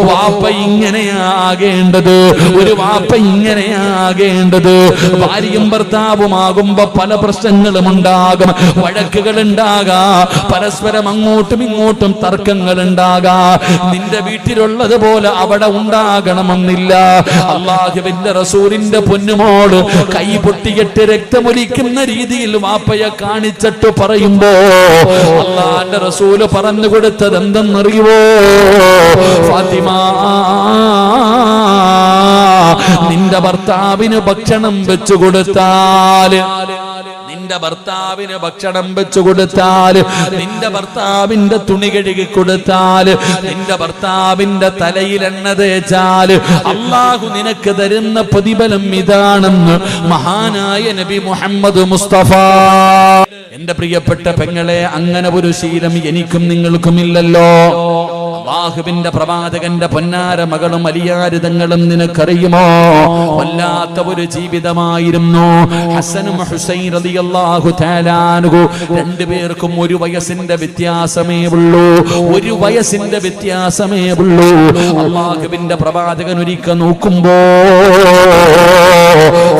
വാപ്പ ഇങ്ങനെയാകേണ്ടത്, ഒരു വാപ്പ ഇങ്ങനെയാകേണ്ടത്. ഭാര്യയും ഭർത്താവുമാകുമ്പോ പല പ്രശ്നങ്ങളും ഉണ്ടാകും, വഴക്കുകൾ ഉണ്ടാകാം, പരസ്പരം അങ്ങോട്ടും ഇങ്ങോട്ടും തർക്കങ്ങൾ ഉണ്ടാകാം. നിന്റെ വീട്ടിലുള്ളത് പോലെ അവിടെ ഉണ്ടാകണമെന്നില്ല. അല്ലാഹുവിന്റെ റസൂലിന്റെ പൊന്നുമോള് കൈ പൊട്ടിയിട്ട് രക്തമൊലിക്കുന്ന രീതിയിൽ വാപ്പയെ കാണിച്ചിട്ട് പറയുമ്പോ അല്ലാഹുവിന്റെ റസൂല് പറഞ്ഞു കൊടുത്തത് എന്തെന്നറിയുവോ? ഫാത്തിമ, നിന്റെ ഭർത്താവിന് ഭക്ഷണം വെച്ചു കൊടുത്താൽ, നിന്റെ ഭർത്താവിന് ഭക്ഷണം വെച്ചു കൊടുത്താൽ, നിന്റെ ഭർത്താവിന്റെ തുണി കഴുകി കൊടുത്താൽ, നിന്റെ ഭർത്താവിന്റെ തലയിൽ എണ്ണ തേച്ചാൽ അല്ലാഹു നിനക്ക് തരുന്ന പ്രതിഫലം ഇതാണെന്ന് മഹാനായ നബി മുഹമ്മദ് മുസ്തഫ. എന്റെ പ്രിയപ്പെട്ട പെങ്ങളെ, അങ്ങനെ ഒരു ശീലം എനിക്കും നിങ്ങൾക്കും ഇല്ലല്ലോ. അല്ലാഹുവിന്റെ പ്രവാചകന്റെ പൊന്നാര മകളും അലിയാരിതങ്ങളും നിനക്കറിയുമോ? വല്ലാത്ത ഒരു ജീവിതമായിരുന്നു. ഹസനും ഹുസൈൻ റളിയല്ലാഹു തആല അൻഹു രണ്ടുപേർക്കും 1 വയസ്സിന്റെ വ്യത്യാസമേ ഉള്ളൂ. 1 വയസ്സിന്റെ വ്യത്യാസമേ ഉള്ളൂ. അല്ലാഹുവിന്റെ പ്രവാചകൻ ഒരിക്കൽ നോക്കുമ്പോ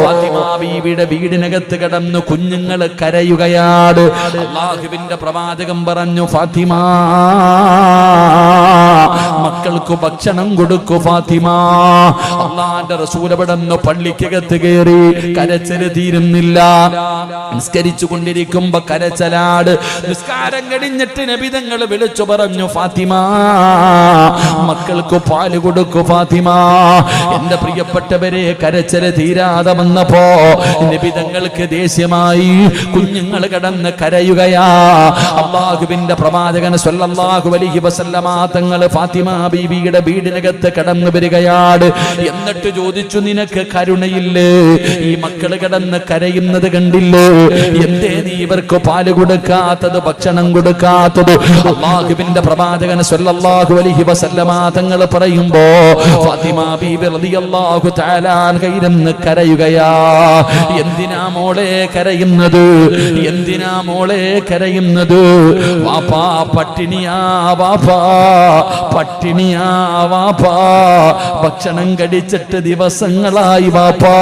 ഫാത്തിമ ബീവിയുടെ വീടിനകത്ത് കിടന്നു കുഞ്ഞുങ്ങൾ കരയുകയാണ്. അല്ലാഹുവിന്റെ പ്രവാചകൻ പറഞ്ഞു, ഫാത്തിമ, മക്കൾക്ക് ഭക്ഷണം കൊടുക്കൂ ഫാത്തിമ. അല്ലാഹുവിന്റെ റസൂൽ അവിടുന്ന് പള്ളിക്കകത്ത് കയറി. കരച്ചില് തീരുന്നില്ല. നിസ്കരിച്ചു കൊണ്ടിരിക്കുമ്പോ കരച്ചലാട്. നിസ്കാരം കഴിഞ്ഞിട്ട് നബി തങ്ങൾ വിളിച്ചു പറഞ്ഞു, ഫാത്തിമ, മക്കൾക്ക് പാല് കൊടുക്കൂ ഫാത്തിമ. എന്റെ പ്രിയപ്പെട്ടവരെ, കരച്ചില് തീരാതെ വന്നപ്പോ നബി തങ്ങൾക്ക് ദേഷ്യമായി. കുഞ്ഞുങ്ങൾ കിടന്ന് കരയുകയാ. അല്ലാഹുവിന്റെ പ്രവാചകൻ സ്വല്ലല്ലാഹു അലൈഹി വസല്ലമ തങ്ങൾ ഫാത്തിമ ബീവിയുടെ വീടിനകത്ത് കടന്നു വരികയാണ്. എന്നിട്ട് ചോദിച്ചു, നിനക്ക് കരുണയില്ലേ? ഈ മക്കള് കിടന്ന് കരയുന്നത് കണ്ടില്ലേ? എന്തേ നീ ഇവർക്ക് പാല് കൊടുക്കാത്തത്, ഭക്ഷണം കൊടുക്കാത്തത്? അല്ലാഹുവിന്റെ പ്രവാചകൻ സ്വല്ലല്ലാഹു അലൈഹി വസല്ലമ തങ്ങൾ പറയുമ്പോ ഫാത്തിമ ബീവി റളിയല്ലാഹു തആല അൻഹ ഇരുന്ന് കരയുകയാ. എന്തിനാ മോളെ കരയുന്നത്? എന്തിനാ മോളെ കരയുന്നത്? വാപ്പാ പട്ടിണിയാ, വാപ്പാ പട്ടിണിയാ, വാപ്പാ ഭക്ഷണം കഴിച്ചിട്ട് ദിവസങ്ങളായി വാപ്പാ.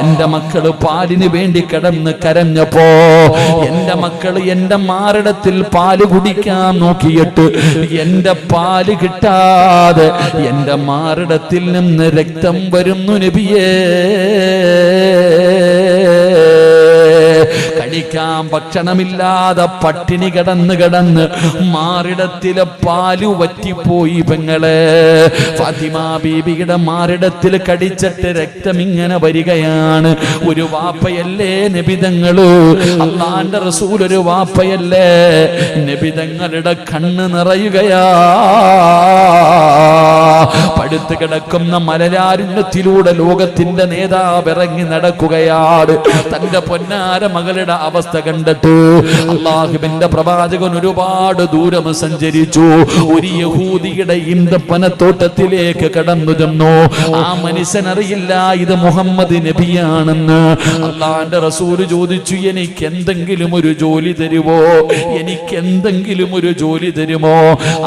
എന്റെ മക്കള് പാലിന് വേണ്ടി കിടന്ന് കരഞ്ഞപ്പോ എന്റെ മക്കള് എന്റെ മാറിടത്തിൽ പാല് കുടിക്കാൻ നോക്കിയിട്ട് എന്റെ പാല് കിട്ടാതെ എന്റെ മാറിടത്തിൽ നിന്ന് രക്തം വരുന്നു നബിയേ. കഴിക്കാൻ ഭക്ഷണമില്ലാതെ പട്ടിണി കിടന്ന് മാറിടത്തിലെ പാല് വറ്റിപ്പോയി പെങ്ങളെ. ഫാത്തിമ ബീബിയുടെ മാറിടത്തിൽ കടിച്ചിട്ട് രക്തം ഇങ്ങനെ വരികയാണ്. ഒരു വാപ്പയല്ലേ നബിതങ്ങള്? അല്ലാഹുവിന്റെ റസൂൽ ഒരു വാപ്പയല്ലേ? നബിതങ്ങളുടെ കണ്ണ് നിറയുകയാ. പടുത്ത് കിടക്കുന്ന മലരാരുണ്യത്തിലൂടെ ലോകത്തിന്റെ നേതാവ് ഇറങ്ങി നടക്കുകയാണ്. തന്റെ പൊന്നാര മകളുടെ അവസ്ഥ കണ്ടിട്ട് അല്ലാഹുവിന്റെ പ്രവാചകൻ ഒരുപാട് ദൂരം സഞ്ചരിച്ചു. ഒരു യഹൂദിയുടെ ഈന്തപ്പനത്തോട്ടത്തിലേക്ക് കടന്നു ചെന്നു. ആ മനുഷ്യനറിയില്ല ഇത് മുഹമ്മദ് നബിയാണെന്ന്. അല്ലാഹുവിന്റെ റസൂൽ ചോദിച്ചു, എനിക്ക് എന്തെങ്കിലും ഒരു ജോലി തരുമോ? എനിക്ക് എന്തെങ്കിലും ഒരു ജോലി തരുമോ?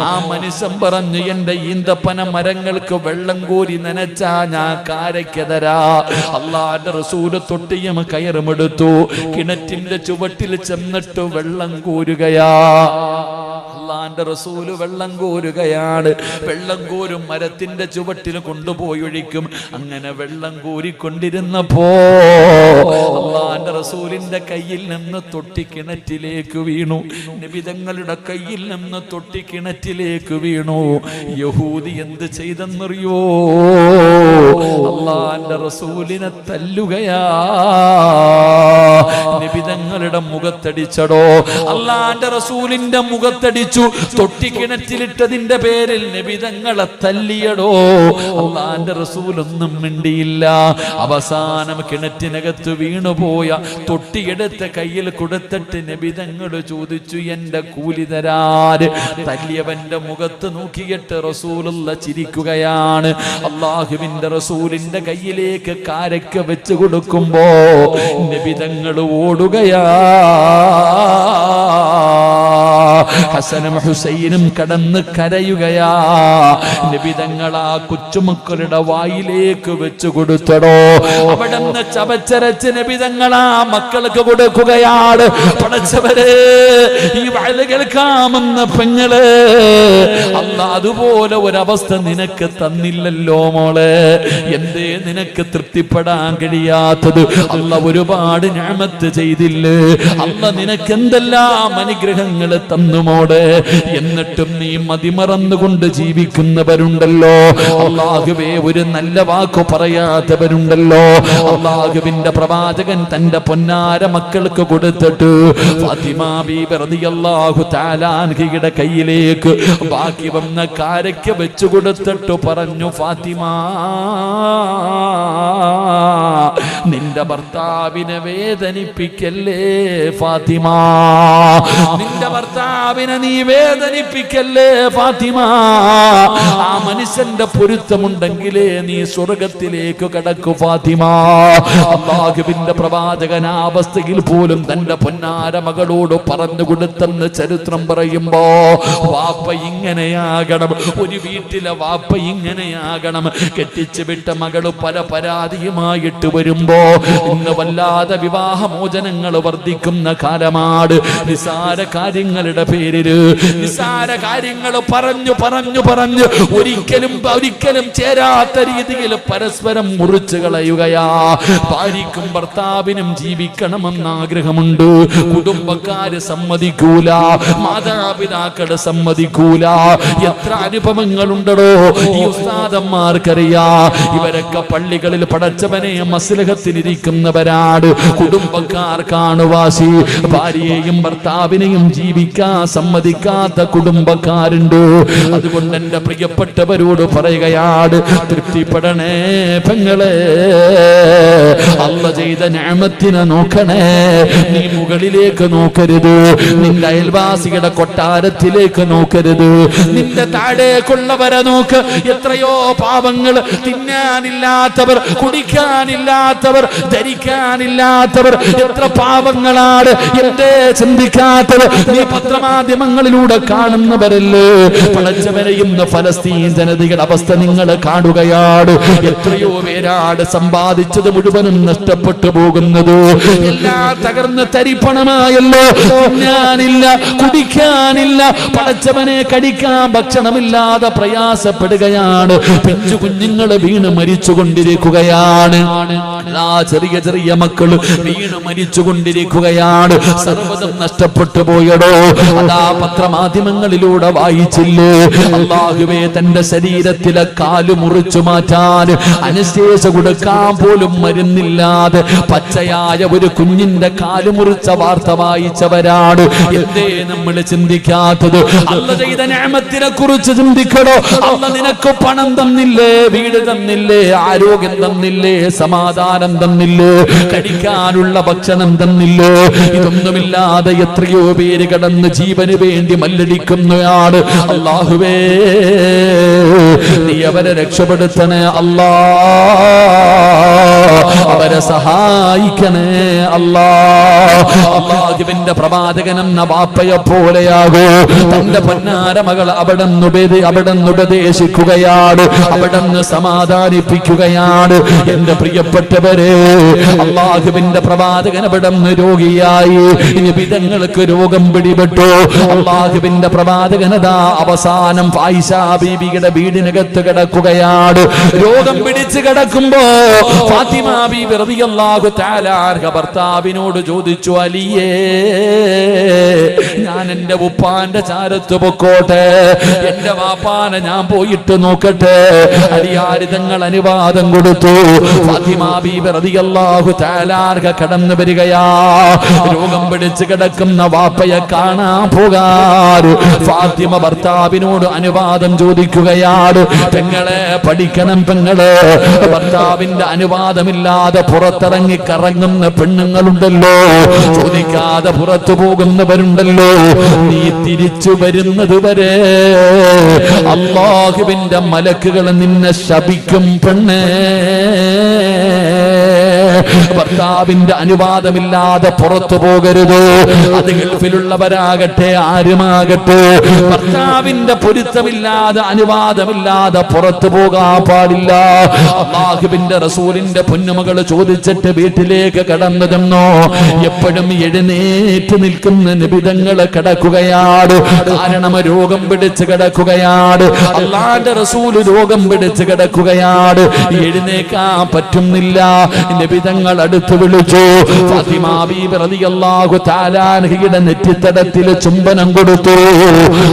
ആ മനുഷ്യൻ പറഞ്ഞു, എന്റെ ഈന്തപ്പന മരങ്ങൾക്ക് വെള്ളം കോരി നനച്ചാ ഞാൻ കാരയ്ക്ക് തരാ. അല്ലാഹുവിന്റെ റസൂല് തൊട്ടിയും കയറുമെടുത്തു. കിണറ്റിന്റെ ചുവട്ടിൽ ചെന്നിട്ട് വെള്ളം കോരുകയാ. അല്ലാഹുവിന്റെ റസൂല് വെള്ളം കോരുകയാണ്. വെള്ളം കോരും മരത്തിന്റെ ചുവട്ടിൽ കൊണ്ടുപോയി ഒഴിക്കും. അങ്ങനെ വെള്ളം കോരിക്കൊണ്ടിരുന്നപ്പോ അല്ലാഹുവിന്റെ റസൂലിന്റെ കയ്യിൽ നിന്ന് തൊട്ടി കിണറ്റിലേക്ക് വീണു. നബി തങ്ങളുടെ കയ്യിൽ നിന്ന് തൊട്ടി കിണറ്റിലേക്ക് വീണു. യഹൂദി എന്ത് ചെയ്തെന്നറിയോ? അല്ലാഹുവിന്റെ റസൂലിനെ തല്ലുകയാ. നബി തങ്ങളുടെ മുഖത്തടിച്ചടോ. അല്ലാഹുവിന്റെ റസൂലിന്റെ മുഖത്തടിച്ചു. തൊട്ടി കിണറ്റിലിട്ടതിന്റെ പേരിൽ നബി തങ്ങളെ തല്ലിയടോ. അല്ലാഹുവിന്റെ റസൂൽ ഒന്നും മിണ്ടിയില്ല. അവസാനം കിണറ്റിനകത്ത് വീണുപോയ തൊട്ടിയെടുത്ത് കയ്യിൽ കൊടുത്തിട്ട് നബി തങ്ങൾ ചോദിച്ചു, എന്റെ കൂലി തരാര്? തല്ലിയവന്റെ മുഖത്ത് നോക്കിയിട്ട് റസൂലുള്ള ചിരിക്കുകയാണ്. അല്ലാഹുവിന്റെ റസൂലിന്റെ കയ്യിലേക്ക് കാരക്ക വെച്ച് കൊടുക്കുമ്പോ നബി തങ്ങൾ ഓടുകയാ. ഹസനും ഹുസൈനും കടന്ന് കരയുകയാ. നബി തങ്ങൾ ആ കൊച്ചുമക്കളുടെ വായിലേക്ക് വെച്ചു കൊടുത്തടോ. അവിടുന്ന് ചവച്ചരച്ച് നബി തങ്ങൾ ആ മക്കൾക്ക് കൊടുക്കുകയാണ്. പടച്ചവരെ, ഈ വയല് കേൾക്കാമെന്ന പെങ്ങള് അല്ലാഹ് അതുപോലെ ഒരവസ്ഥ നിനക്ക് തന്നില്ലല്ലോ മോളെ. എന്തേ നിനക്ക് തൃപ്തിപ്പെടാൻ കഴിയാത്തത്? അല്ലാഹ് ഒരുപാട് നിഅമത്ത് ചെയ്തില്ലേ? അല്ലാഹ് നിനക്ക് എന്തെല്ലാം അനുഗ്രഹങ്ങൾ തന്നു മോളെ. എന്നിട്ടും നീ മതിമറന്നുകൊണ്ട് ജീവിക്കുന്നവരുണ്ടല്ലോ. അല്ലാഹുവേ, ഒരു നല്ല വാക്ക് പറയാത്തവരുണ്ടല്ലോ. അല്ലാഹുവിന്റെ പ്രവാചകൻ തന്റെ പൊന്നാര മക്കൾക്ക് കൊടുത്തിട്ട് ഫാത്തിമ ബീബി റളിയല്ലാഹു തആല അൻഹയുടെ കയ്യിലേക്ക് ബാക്കി വന്ന കാരയ്ക്ക് വെച്ചു കൊടുത്തിട്ട് പറഞ്ഞു, ഫാത്തിമ, നിന്റെ ഭർത്താവിനെ വേദനിപ്പിക്കല്ലേ ഫാത്തിമ. നിന്റെ ഭർത്താവ് ഭർത്താവിനെ നീ വേദനിപ്പിക്കല്ലേ ഫാത്തിമ. ആ മനുഷ്യന്റെ പൊരുത്തമുണ്ടെങ്കിലേ നീ സ്വർഗത്തിലേക്ക് കടക്കൂ ഫാത്തിമ. അല്ലാഹുവിന്റെ പ്രവാചകൻ ആ അവസ്ഥയിൽ പോലും തന്റെ പൊന്നാര മകളോട് പറഞ്ഞു കൊടുത്തെന്ന് ചരിത്രം പറയുമ്പോ, വാപ്പ ഇങ്ങനെയാകണം, ഒരു വീട്ടിലെ വാപ്പ ഇങ്ങനെയാകണം. കെട്ടിച്ചു വിട്ട മകള് പല പരാതിയുമായിട്ട് വരുമ്പോ ഇന്ന് വല്ലാതെ വിവാഹമോചനങ്ങൾ വർദ്ധിക്കുന്ന കാലമാണ്. നിസാര കാര്യങ്ങളുടെ പേരില് നിസാര കാര്യങ്ങൾ പറഞ്ഞു ഒരിക്കലും ചേരാത്ത രീതിയിൽ പരസ്പരം മുറിച്ചു കളയുകയാ. ഭാര്യയ്ക്കും ഭർത്താവിനും ജീവിക്കണമെന്ന് ആഗ്രഹമുണ്ട്, കുടുംബക്കാര് സമ്മതിക്കൂല, മാതാപിതാക്കള് സമ്മതിക്കൂല. എത്ര അനുഭവങ്ങളുണ്ടോ ഈ ഉസ്താദന്മാർക്കറിയാ. ഇവരൊക്കെ പള്ളികളിൽ പടച്ചവനെ മസ്ലഹത്തിനിരിക്കുന്നവരാണ്. കുടുംബക്കാർക്കാണ് വാശി. ഭാര്യയെയും ഭർത്താവിനെയും ജീവിക്കാൻ സമ്മതിക്കാത്ത കുടുംബക്കാരുണ്ട്. അതുകൊണ്ട് എന്റെ പ്രിയപ്പെട്ടവരോട് പറയുകയാണ്, തൃപ്തിപ്പെടണേ പെങ്ങളെ. അല്ലാഹ് ചെയ്ത നിഅമത്തിനെ നോക്കണേ. നീ മുകളിലേക്ക് നോക്കരുത്, നിന്റെ അയൽവാസിയുടെ കൊട്ടാരത്തിലേക്ക് നോക്കരുത്, നിന്റെ താഴേക്കുള്ളവരെ നോക്ക്. എത്രയോ പാവങ്ങൾ, തിന്നാനില്ലാത്തവർ, കുടിക്കാനില്ലാത്തവർ, ധരിക്കാനില്ലാത്തവർ, എത്ര പാവങ്ങളാണ്. എന്തേ ചിന്തിക്കാത്തവർ? നീ പത്രമാധ്യമങ്ങളിലൂടെ കാണുന്നവരല്ലേ. പടച്ചവരെയും ഫലസ്തീൻ ജനതയുടെ അവസ്ഥ നിങ്ങൾ കാണുകയാണ്. എത്രയോ പേരാണ് സമ്പാദിച്ചത് മുഴുവനും നഷ്ടപ്പെട്ടു പോകുന്നത്. എല്ലാം തകർന്ന് തരിപ്പണമായല്ലോ. തിന്നാനില്ല, കുടിക്കാനില്ല, പടച്ചവനെ കടിക്കാൻ ഭക്ഷണമില്ലാതെ പ്രയാസപ്പെടുകയാണ്. പിഞ്ചു കുഞ്ഞുങ്ങൾ വീണ് മരിച്ചുകൊണ്ടിരിക്കുകയാണ്. ചെറിയ ചെറിയ മക്കൾ വീണ് മരിച്ചുകൊണ്ടിരിക്കുകയാണ്. സർവ്വതും നഷ്ടപ്പെട്ടു പോയടോ. അതാ പത്രമാധ്യമങ്ങളിലൂടെ വായിച്ചില്ലേ? അല്ലാഹുവേ, തന്റെ ശരീരത്തിലെ കാല് മുറിച്ചു മാറ്റാൻ അനസ്തേഷ്യ കൊടുക്കാൻ പോലും മരുന്നില്ലാതെ പച്ചയായ ഒരു കുഞ്ഞിന്റെ കാല് മുറിച്ച വാർത്ത വായിച്ചവരാണ്. എന്തേ നമ്മൾ ചിന്തിക്കാത്തത്? അല്ലാഹ് ചെയ്ത നിഅമത്തിനെ കുറിച്ച് ചിന്തിക്കണോ? അല്ലാഹ് നിനക്ക് പണം തന്നില്ലേ, വീട് തന്നില്ലേ, ആരോഗ്യം തന്നില്ലേ, സമാധാനം തന്നില്ലേ, കഴിക്കാനുള്ള ഭക്ഷണം തന്നില്ലേ? ഇതൊന്നുമില്ലാതെ എത്രയോ പേര് കടന്ന് ജീവന് വേണ്ടി മല്ലടിക്കുന്നയാള്. അല്ലാഹുവേ, നീ അവരെ രക്ഷപ്പെടുത്തണേ അല്ലാ, അവരെ സഹായിക്കണേ അല്ലാ. അല്ലാഹുവിന്റെ പ്രവാചകൻ എന്ന വാപ്പയെ പോലെയാകൂ. തന്റെ പൊന്നാര മകൾ അവിടുന്ന് ഉപദേശിക്കുകയാണ്, അവിടുന്ന് സമാധാനിപ്പിക്കുകയാണ്. എന്റെ പ്രിയപ്പെട്ടവരെ, അല്ലാഹുവിന്റെ പ്രവാചകൻ അവിടുന്ന് രോഗിയായി, ഇനി വിധങ്ങൾക്ക് രോഗം പിടിപെട്ടു. അല്ലാഹുവിന്റെ പ്രവാചകനതാ അവസാനം ആയിഷ ബീബിയുടെ വീടിനകത്ത് കിടക്കുകയാണ്. രോഗം പിടിച്ച് കിടക്കുമ്പോ ഫാത്തിമ ബീബി റളിയല്ലാഹു തആല അൻഹ ഭർത്താവിനോട് ചോദിച്ചു, അലിയേ, ഞാൻ എന്റെ ഉപ്പാന്റെ ചാരത്ത് പൊക്കോട്ടെ, എന്റെ വാപ്പാനെ ഞാൻ പോയിട്ട് നോക്കട്ടെ? അലിയാരി തങ്ങൾ അനുവാദം കൊടുത്തു. ഫാത്തിമ ബീബി റളിയല്ലാഹു തആല അൻഹ കടന്നു വരികയാ. രോഗം പിടിച്ച് കിടക്കുന്ന വാപ്പയെ കാണാൻ പോകാൻ ഫാത്തിമ ഭർത്താവിനോട് അനുവാദം ചോദിക്കുകയാണ്. പെങ്ങളെ, പഠിക്കണം പെങ്ങളെ. ഭർത്താവിന്റെ അനുവാദമില്ലാതെ പുറത്തിറങ്ങി കറങ്ങുന്ന പെണ്ണുങ്ങളുണ്ടല്ലോ, ചോദിക്കാതെ പുറത്തു പോകുന്നവരുണ്ടല്ലോ. നീ തിരിച്ചു വരുന്നത് വരെ അല്ലാഹുവിന്റെ മലക്കുകൾ നിന്നെ ശപിക്കും പെണ്ണേ. ഭർത്താവിന്റെ അനുവാദമില്ലാതെ പുറത്തു പോകരുത്. അത് ഗൾഫിലുള്ളവരാകട്ടെ ആരുമാകട്ടെ, ഭർത്താവിന്റെ പൊരുത്തമില്ലാതെ അനുവാദമില്ലാതെ പുറത്തു പോകാൻ പാടില്ല. അല്ലാഹുവിന്റെ റസൂലിന്റെ പൊന്നുമകൾ ചോദിച്ചിട്ട് വീട്ടിലേക്ക് കടന്നു തന്നോ. എപ്പോഴും എഴുന്നേറ്റ് നിൽക്കുന്ന നിബിധങ്ങള് കിടക്കുകയാണ്. കാരണം രോഗം പിടിച്ച് കിടക്കുകയാണ്. അല്ലാഹുവിന്റെ റസൂൽ രോഗം പിടിച്ച് കിടക്കുകയാണ്. എഴുന്നേക്കാൻ പറ്റുന്നില്ല. നിബിധങ്ങൾ അടുത്ത് വിളിച്ചു. ഫാത്തിമ ബീബി റളിയല്ലാഹു തആല അൻഹയുടെ നെറ്റിത്തടത്തിൽ ചുംബനം കൊടുത്തു.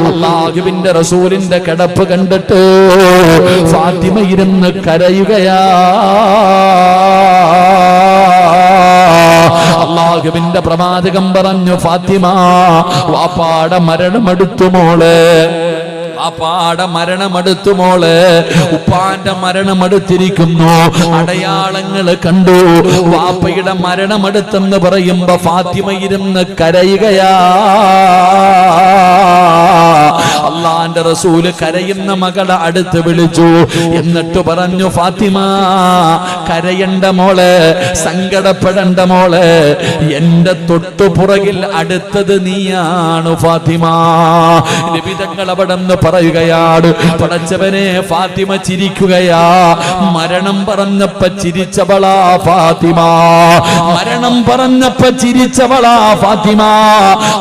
അല്ലാഹുവിന്റെ റസൂലിന്റെ കിടപ്പ് കണ്ടിട്ട് ഫാത്തിമ ഇരുന്ന് കരയുകയാ. അല്ലാഹുവിന്റെ പ്രവാചകൻ പറഞ്ഞു, ഫാത്തിമ, വാപ്പാടെ മരണമെടുത്തു മോളെ, വാപ്പാടെ മരണമെടുത്തു മോളെ, ഉപ്പാന്റെ മരണമെടുത്തിരിക്കുന്നു. അടയാളങ്ങൾ കണ്ടു. വാപ്പയുടെ മരണമെടുത്തെന്ന് പറയുമ്പോ ഫാത്തിമ ഇരുന്ന് കരയുകയാ. അള്ളാന്റെ റസൂല് കരയുന്ന മകളെ അടുത്ത് വിളിച്ചു. എന്നിട്ട് പറഞ്ഞു, ഫാത്തിമ കരയണ്ട മോളെ, സങ്കടപ്പെടണ്ട മോളെ, എന്റെ തൊട്ടുപുറകിൽ അടുത്തത് നീയാണ് ഫാത്തിമ. നബി തങ്ങൾ അവിടെ നിന്ന് പറയുകയാണ്, പടച്ചവനെ ഫാത്തിമ ചിരിക്കുകയാ. മരണം പറഞ്ഞപ്പ ചിരിച്ചവളാ ഫാത്തിമ, മരണം പറഞ്ഞപ്പ ചിരിച്ചവളാ ഫാത്തിമ.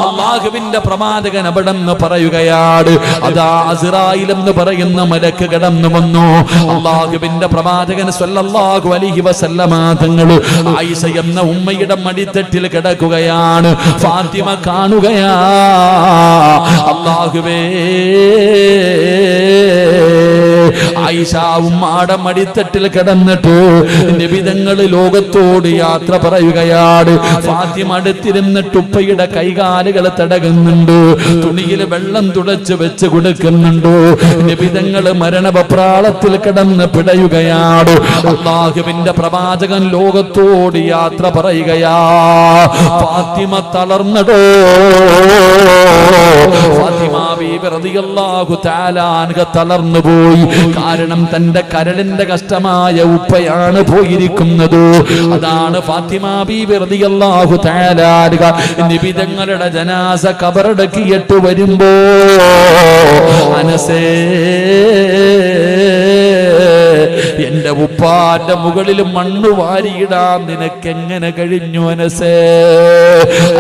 അല്ലാഹുവിന്റെ പ്രവാചകൻ അവിടെ നിന്ന് പറയുകയാണ്, അതാ അസ്റായിൽ എന്ന് പറയുന്ന മലക്ക് കടന്നു വന്നു. അല്ലാഹുവിന്റെ പ്രവാചകൻ സ്വല്ലല്ലാഹു അലൈഹി വസല്ലമ തങ്ങൾ ആയിഷ എന്ന ഉമ്മയുടെ മടിത്തട്ടിൽ കിടക്കുകയാണ്. ഫാത്തിമ കാണുകയാ, അല്ലാഹുവേ ആയിഷ ഉമ്മയുടെ മടിത്തട്ടിൽ കിടന്നിട്ട് നബി തങ്ങൾ ലോകത്തോട് യാത്ര പറയുകയാണ്. ഫാത്തിമ അടുത്തിരുന്നിട്ട് ഉപ്പയുടെ കൈകാലുകൾ തടകുന്നുണ്ട്, തുണിയിൽ വെള്ളം തുടച്ച് വെച്ച് കൊടുക്കുന്നുണ്ട്. നബി തങ്ങൾ മരണപ്രാളത്തിൽ കിടന്ന് പിടയുകയാണ്. അല്ലാഹുവിന്റെ പ്രവാചകൻ ലോകത്തോട് യാത്ര പറയുകയാ. ഫാത്തിമ തളർന്നടോ. ഫാത്തിമ ബീബി റളിയല്ലാഹു തആല അൻഹ തളർന്നു പോയി. കാരണം തന്റെ കരളിന്റെ കഷ്ടമായ ഉപ്പയാണ് പോയിരിക്കുന്നത്. അതാണ് ഫാത്തിമ ബീബി റളിയല്ലാഹു തആല അൻഹ നബി തങ്ങളുടെ ജനാസ ഖബറടക്കിയിട്ട് വരുമ്പോ, അനസേ എന്റെ ഉപ്പാന്റെ മുകളിൽ മണ്ണ് വാരിയിടാൻ നിനക്കെങ്ങനെ കഴിഞ്ഞു അനസേ?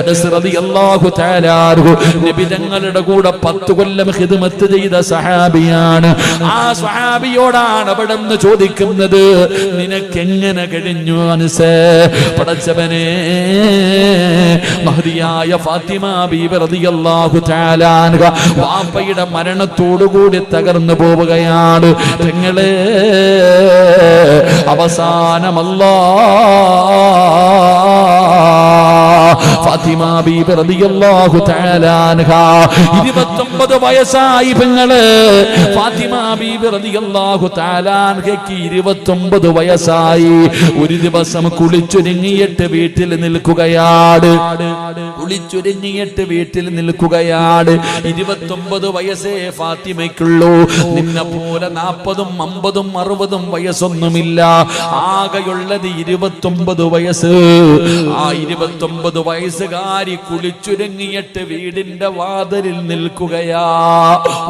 അനസ് റളിയല്ലാഹു തആല അൻഹു നബി തങ്ങളുടെ കൂടെ 10 കൊല്ലം ഖിദ്മത്ത് ചെയ്ത സഹാബിയാണ്. ആ സഹാബിയോടാണ് അവിടെ നിന്ന് ചോദിക്കുന്നത്, നിനക്കെങ്ങനെ കഴിഞ്ഞു അനസേ? പടച്ചവനെ, മഹദിയായ ഫാത്തിമ ബീബി റളിയല്ലാഹു തആല അൻഹ വാപ്പയുടെ മരണത്തോടുകൂടി തകർന്നു പോവുകയാണ്. പെങ്ങളെ, അവസാനമല്ലാ ഫാത്തിമ ബീബി റളിയല്ലാഹു തആല അൻഹ 29 വയസ്സായി. പെങ്ങളെ, ഫാത്തിമ ബീബി റളിയല്ലാഹു തആല അൻഹയ്ക്ക് 29 വയസ്സായി. ഒരു ദിവസം കുളിച്ചൊരുങ്ങിയിട്ട് വീട്ടിൽ നിൽക്കുകയാണ്. കുളിച്ചൊരുങ്ങിയിട്ട് വീട്ടിൽ നിൽക്കുകയാണ്. 29 വയസ്സേ ഫാത്തിമയ്ക്കുള്ളൂ. നിന്നെ പോലെ 40ഉം 50ഉം 60ഉം വയസ്സൊന്നുമില്ല. ആകെയുള്ളത് 29 വയസ്സ്. ആ 29 വയസ്സുകാരി കുളിച്ചുരങ്ങിയിട്ട് വീടിന്റെ വാതിലിൽ നിൽക്കുകയാ.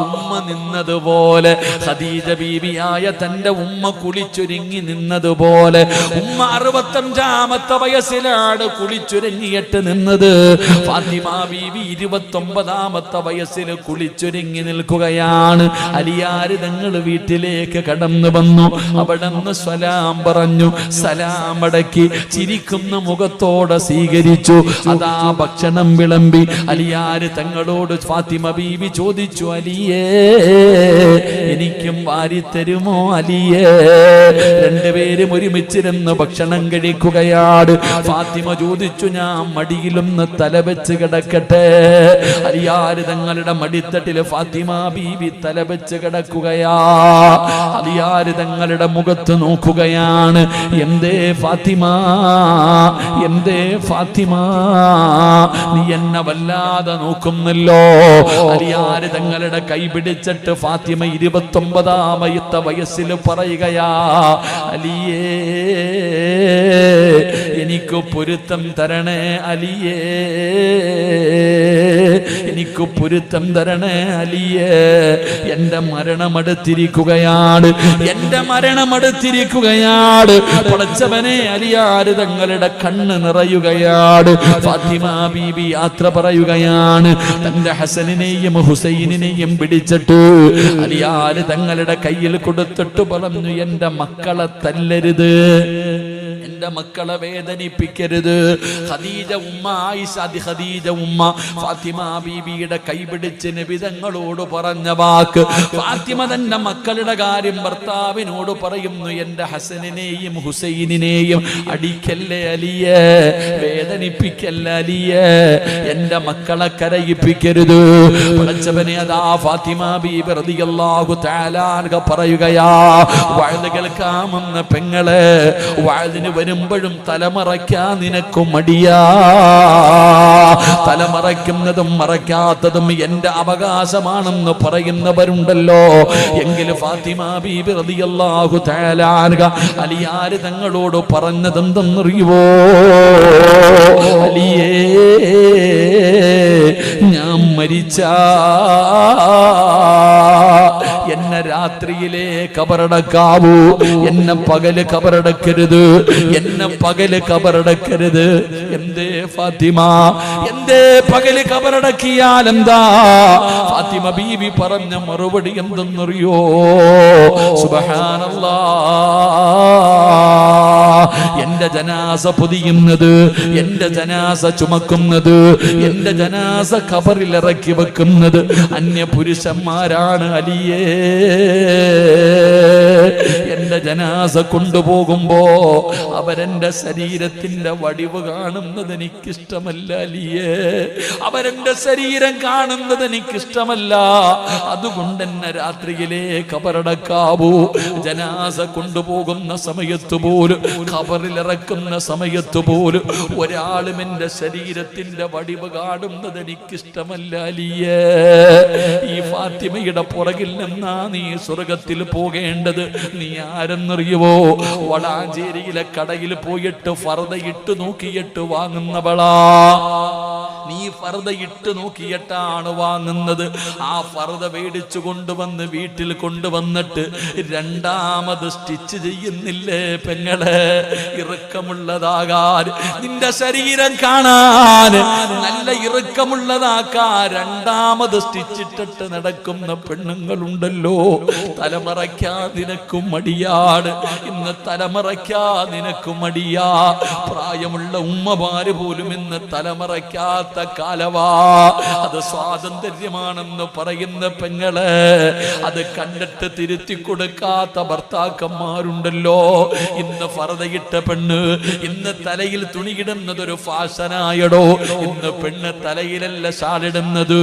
ഉമ്മ നിന്നതുപോലെ, ഖദീജ ബീബിയായ തന്റെ ഉമ്മ കുളിച്ചൊരുങ്ങി നിന്നതുപോലെ ഉമ്മ 65ാമത്തെ വയസ്സിലാണ് കുളിച്ചൊരുങ്ങിയിട്ട് നിന്നത്. ഫാത്തിമ ബീബി 29ാമത്തെ വയസ്സിൽ കുളിച്ചൊരുങ്ങി നിൽക്കുകയാണ്. അലിയാര് തങ്ങൾ വീട്ടിലേക്ക് കടന്നു വന്നു. അവിടെ നിന്ന് സലാം പറഞ്ഞു. സലാം അടക്കി ചിരിക്കുന്ന മുഖത്തോടെ സ്വീകരിച്ചു. അതാ ഭക്ഷണം വിളമ്പി. അലിയാര് തങ്ങളോട് ഫാത്തിമ ബീബി ചോദിച്ചു, അലിയേ എനിക്കും വാരിത്തരുമോ അലിയേ? രണ്ടുപേരും ഒരുമിച്ചിരുന്ന് ഭക്ഷണം കഴിക്കുകയാണ്. ഫാത്തിമ ചോദിച്ചു, ഞാൻ മടിയിലൊന്ന് തലവെച്ച് കിടക്കട്ടെ? അലിയാര് തങ്ങളുടെ മടിത്തട്ടില് ഫാത്തിമ ബീബി തലവെച്ച് കിടക്കുകയാ. അലിയാര് തങ്ങളുടെ മുഖത്ത് നോക്കുകയാണ്. എന്തേ ഫാത്തിമ, എന്തേ ഫാത്തിമ, നീ എന്നെ വല്ലാതെ നോക്കുന്നല്ലോ. അലിയാര് തങ്ങളുടെ കൈ പിടിച്ചിട്ട് ഫാത്തിമ 29ാമത്തെ വയസ്സിൽ പറയുകയാ, അലിയേ എനിക്ക് പൊരുത്തം തരണേ അലിയേ, എനിക്ക് പൊരുത്തം തരണേ അലിയേ. എന്റെ മരണമടുത്തിരിക്കുകയാണ്, എന്റെ മരണമടുത്തിരിക്കുകയാണ്. പടച്ചവനെ, അലിയാര് തങ്ങളുടെ കണ്ണ് നിറയുകയാണ്. ഫാത്തിമ ബീബി യാത്ര പറയുകയാണ്. തന്റെ ഹസനിനെയും ഹുസൈനിനെയും പിടിച്ചിട്ട് അലിയാര് തങ്ങളുടെ കയ്യിൽ കൊടുത്തിട്ട് പറഞ്ഞു, എന്റെ മക്കളെ തല്ലരുത്, എന്റെ മക്കളെ വേദനിപ്പിക്കരുത്. ഖദീജ ഉമ്മ, ആയിഷ ഖദീജ ഉമ്മ ഫാത്തിമ ബീബിയുടെ കൈപിടിച്ച് നബി തങ്ങളോട് പറഞ്ഞ വാക്ക്. ഫാത്തിമ തന്റെ മക്കളുടെ കാര്യം ഭർത്താവിനോട് പറയുന്നു, എന്റെ ഹസനിനെയും ഹുസൈനിനെയും അടിക്കല്ലേ അലിയേ, വേദനിപ്പിക്കല്ല അലിയേ, എന്റെ മക്കളെ കരയിപ്പിക്കരുത്. പടച്ചവനെ, അതാ ഫാത്തിമ ബീബി റളിയല്ലാഹു തആല അൻഹ പറയുകയാ, വഅദ് കേൾക്കാമെന്ന പെങ്ങളെ, വഅദിന് വളരുമ്പോഴും തലമറയ്ക്കാൻ നിനക്ക് മടിയാ. തലമറയ്ക്കുന്നതും മറയ്ക്കാത്തതും എന്റെ അവകാശമാണെന്ന് പറയുന്നവരുണ്ടല്ലോ. എങ്കിൽ ഫാത്തിമ ബീബി റളിയല്ലാഹു തആല അൻഹ അലിയാർ തങ്ങളോട് പറഞ്ഞതെന്തെന്നറിയുവോ? അലിയേ, ഞാൻ മരിച്ചാ എന്നെ രാത്രിയിലെ കബറടക്കാവൂ, എന്നെ പകല് കബറടക്കരുത്, എന്നെ പകല് കബറടക്കരുത്. എന്തേ ഫാത്തിമ, എന്തേ പകല് കബറടക്കിയാൽ എന്താ? ഫാത്തിമ ബീവി പറഞ്ഞ മറുപടി എന്തെന്നറിയോ? സുബ്ഹാനല്ലാഹ്, എന്റെ ജനാസ പൊതിയുന്നത്, എന്റെ ജനാസ ചുമക്കുന്നത്, എന്റെ ജനാസ ഖബറിൽ ഇറക്കി വെക്കുന്നത് അന്യ പുരുഷന്മാരാണ് അലിയേ. എന്റെ ജനാസ കൊണ്ടുപോകുമ്പോ അവരെന്റെ ശരീരത്തിന്റെ വടിവ് കാണുന്നത് എനിക്കിഷ്ടമല്ല അലിയേ. അവരെന്റെ ശരീരം കാണുന്നത് എനിക്കിഷ്ടമല്ല. അതുകൊണ്ട് എന്നെ രാത്രിയിലെ ഖബറടക്കാവൂ. ജനാസ കൊണ്ടുപോകുന്ന സമയത്ത് പോലും, ഖബറിലിറക്കുന്ന സമയത്ത് പോലും ഒരാളും എന്റെ ശരീരത്തിന്റെ വടിവ് കാണുന്നത് എനിക്കിഷ്ടമല്ല അലിയേ. ഈ ഫാത്തിമയുടെ പുറകിൽ നിന്നാ നീ സ്വർഗത്തിൽ പോകേണ്ടത്. നീ ആരെന്നറിയുവോ? വളാഞ്ചേരിയിലെ കടയിൽ പോയിട്ട് ഫർദ ഇട്ട് നോക്കിയിട്ട് വാങ്ങുന്നവളാ. നീ ഫർദ ഇട്ട് നോക്കിയിട്ടാണ് വാങ്ങുന്നത്. ആ ഫർദ മേടിച്ചു കൊണ്ടുവന്ന് വീട്ടിൽ കൊണ്ടുവന്നിട്ട് രണ്ടാമത് സ്റ്റിച്ച് ചെയ്യുന്നില്ലേ പെങ്ങളെ? ഇറുക്കമുള്ളതാകാൻ, നിന്റെ ശരീരം കാണാൻ നല്ല ഇറുക്കമുള്ളതാക്കാൻ രണ്ടാമത് സ്റ്റിച്ചിട്ടിട്ട് നടക്കുന്ന പെണ്ണുങ്ങളുണ്ടല്ലോ. തലമറയ്ക്കാ നിനക്കും മടിയാണ്. ഇന്ന് തലമറയ്ക്കാ നിനക്കും മടിയാ. പ്രായമുള്ള ഉമ്മമാര് പോലും ഇന്ന് തലമറയ്ക്കാത്ത കാലവാ. അത് സ്വാതന്ത്ര്യമാണെന്ന് പറയുന്ന പെങ്ങളെ, അത് കണ്ടിട്ട് തിരുത്തി കൊടുക്കാത്ത ഭർത്താക്കന്മാരുണ്ടല്ലോ. ഇന്ന് ഫർദയിട്ട പെണ്ണ്, ഇന്ന് തലയിൽ തുണിയിടുന്നതൊരു ഫാഷനായടോ. ഇന്ന് പെണ്ണ് തലയിലല്ല ഷാളിടുന്നത്.